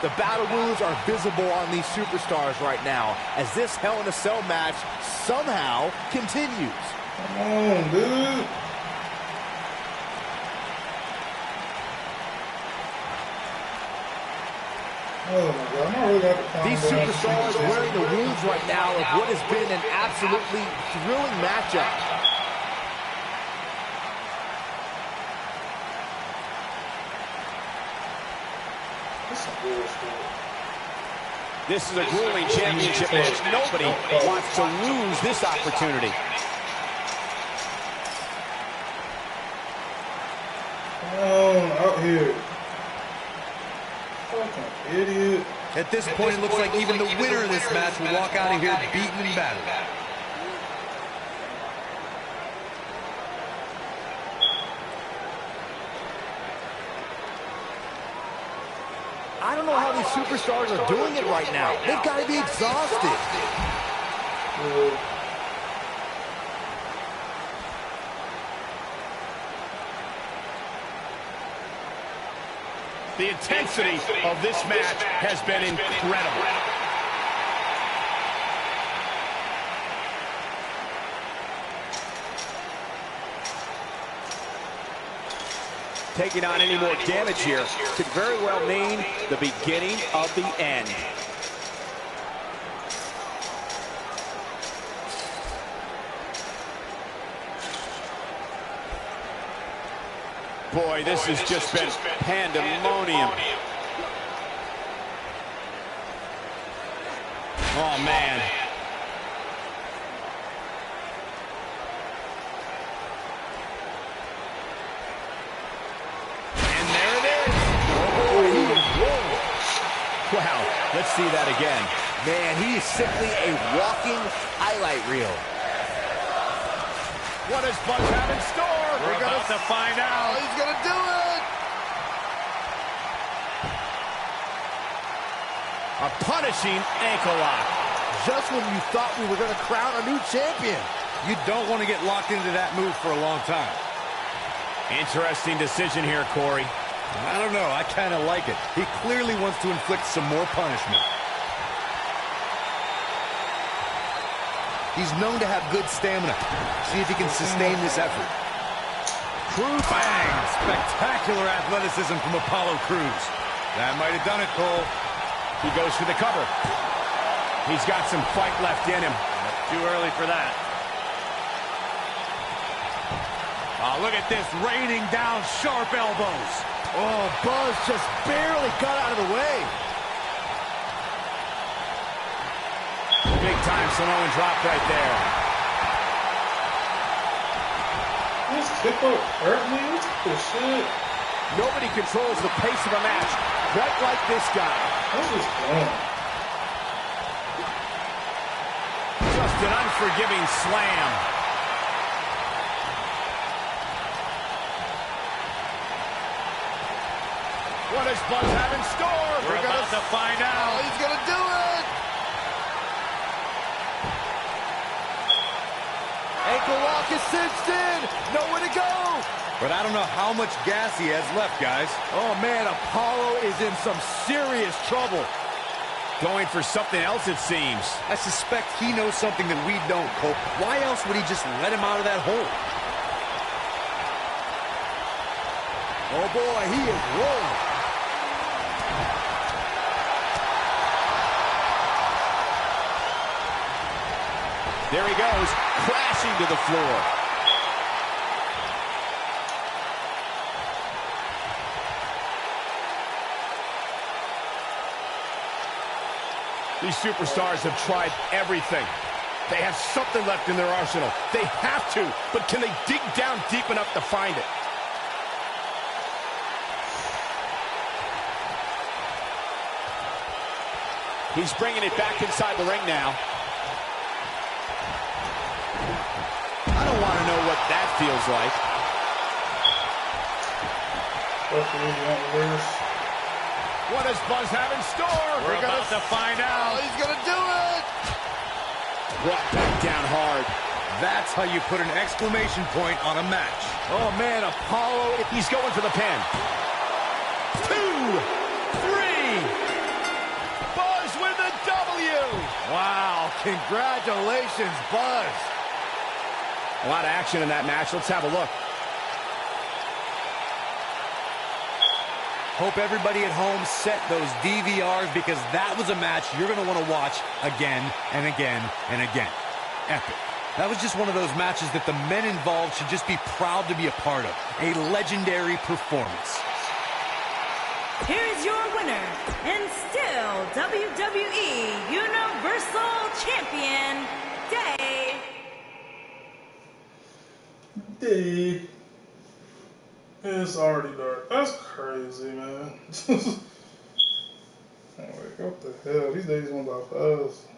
The battle wounds are visible on these superstars right now as this Hell in a Cell match somehow continues. Come on, dude. Oh my God, I'm not really got the These superstars wearing the wounds right now of what has been an absolutely thrilling matchup. This is a grueling championship match. Nobody wants to lose this opportunity. Come on, out here. Fucking idiot. At this point, it looks like even the winner of this match will walk out of here beaten and battered. I don't know how these superstars are doing it right now. They've got to be exhausted. The intensity of this match has been incredible. Taking on any more damage here could very well mean the beginning of the end. Boy, this has just been pandemonium. Oh, man. And there it is. Oh, he is rolling. Wow, let's see that again. Man, he is simply a walking highlight reel. What does Buzz have in store? We're about to find out. He's going to do it. A punishing ankle lock. Just when you thought we were going to crown a new champion. You don't want to get locked into that move for a long time. Interesting decision here, Corey. I don't know. I kind of like it. He clearly wants to inflict some more punishment. He's known to have good stamina. See if he can sustain this effort. Cruz bang! Spectacular athleticism from Apollo Crews. That might have done it, Cole. He goes for the cover. He's got some fight left in him. Too early for that. Oh, look at this, raining down sharp elbows. Oh, Buzz just barely got out of the way. Big time Samoan drop right there. This tip up hurt me. What's this shit? Nobody controls the pace of a match quite like this guy. What's this going? Just an unforgiving slam. What does Buzz have in store? We're about to find out. He's going to do it. Ankle lock is cinched in. Nowhere to go. But I don't know how much gas he has left, guys. Oh, man, Apollo is in some serious trouble. Going for something else, it seems. I suspect he knows something that we don't, Cole. Why else would he just let him out of that hole? Oh, boy, he is rolling. There he goes, crashing to the floor. These superstars have tried everything. They have something left in their arsenal. They have to, but can they dig down deep enough to find it? He's bringing it back inside the ring now. I don't want to know what that feels like. What does Buzz have in store? We're about to find out. He's going to do it. Brought back down hard. That's how you put an exclamation point on a match. Oh, man, Apollo, he's going for the pin. 2, 3. Buzz with the W. Wow, congratulations, Buzz. A lot of action in that match. Let's have a look. Hope everybody at home set those DVRs because that was a match you're going to want to watch again and again and again. Epic. That was just one of those matches that the men involved should just be proud to be a part of. A legendary performance. Here is your winner, and still WWE Universal Champion, Dave. It's already dark. That's crazy, man. Oh, wait, what the hell? These days went by fast.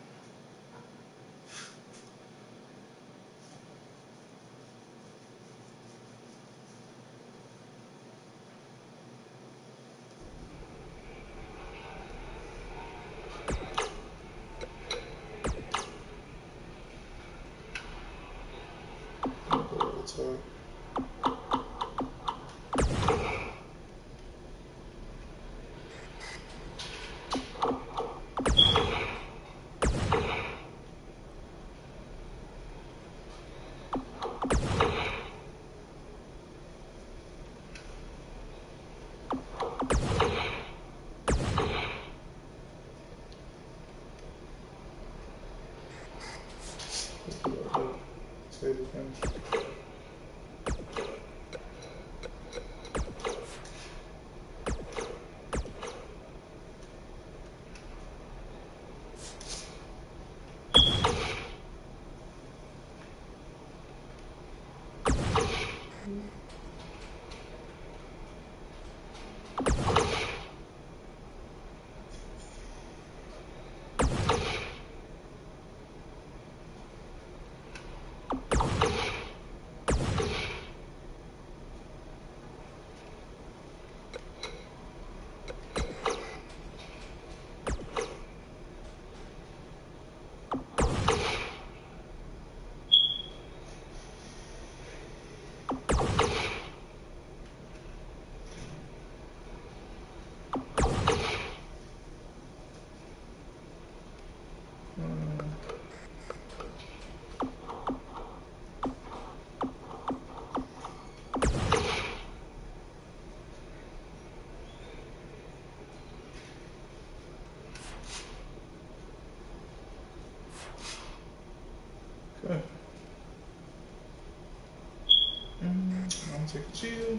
Okay. I'm gonna take a chill.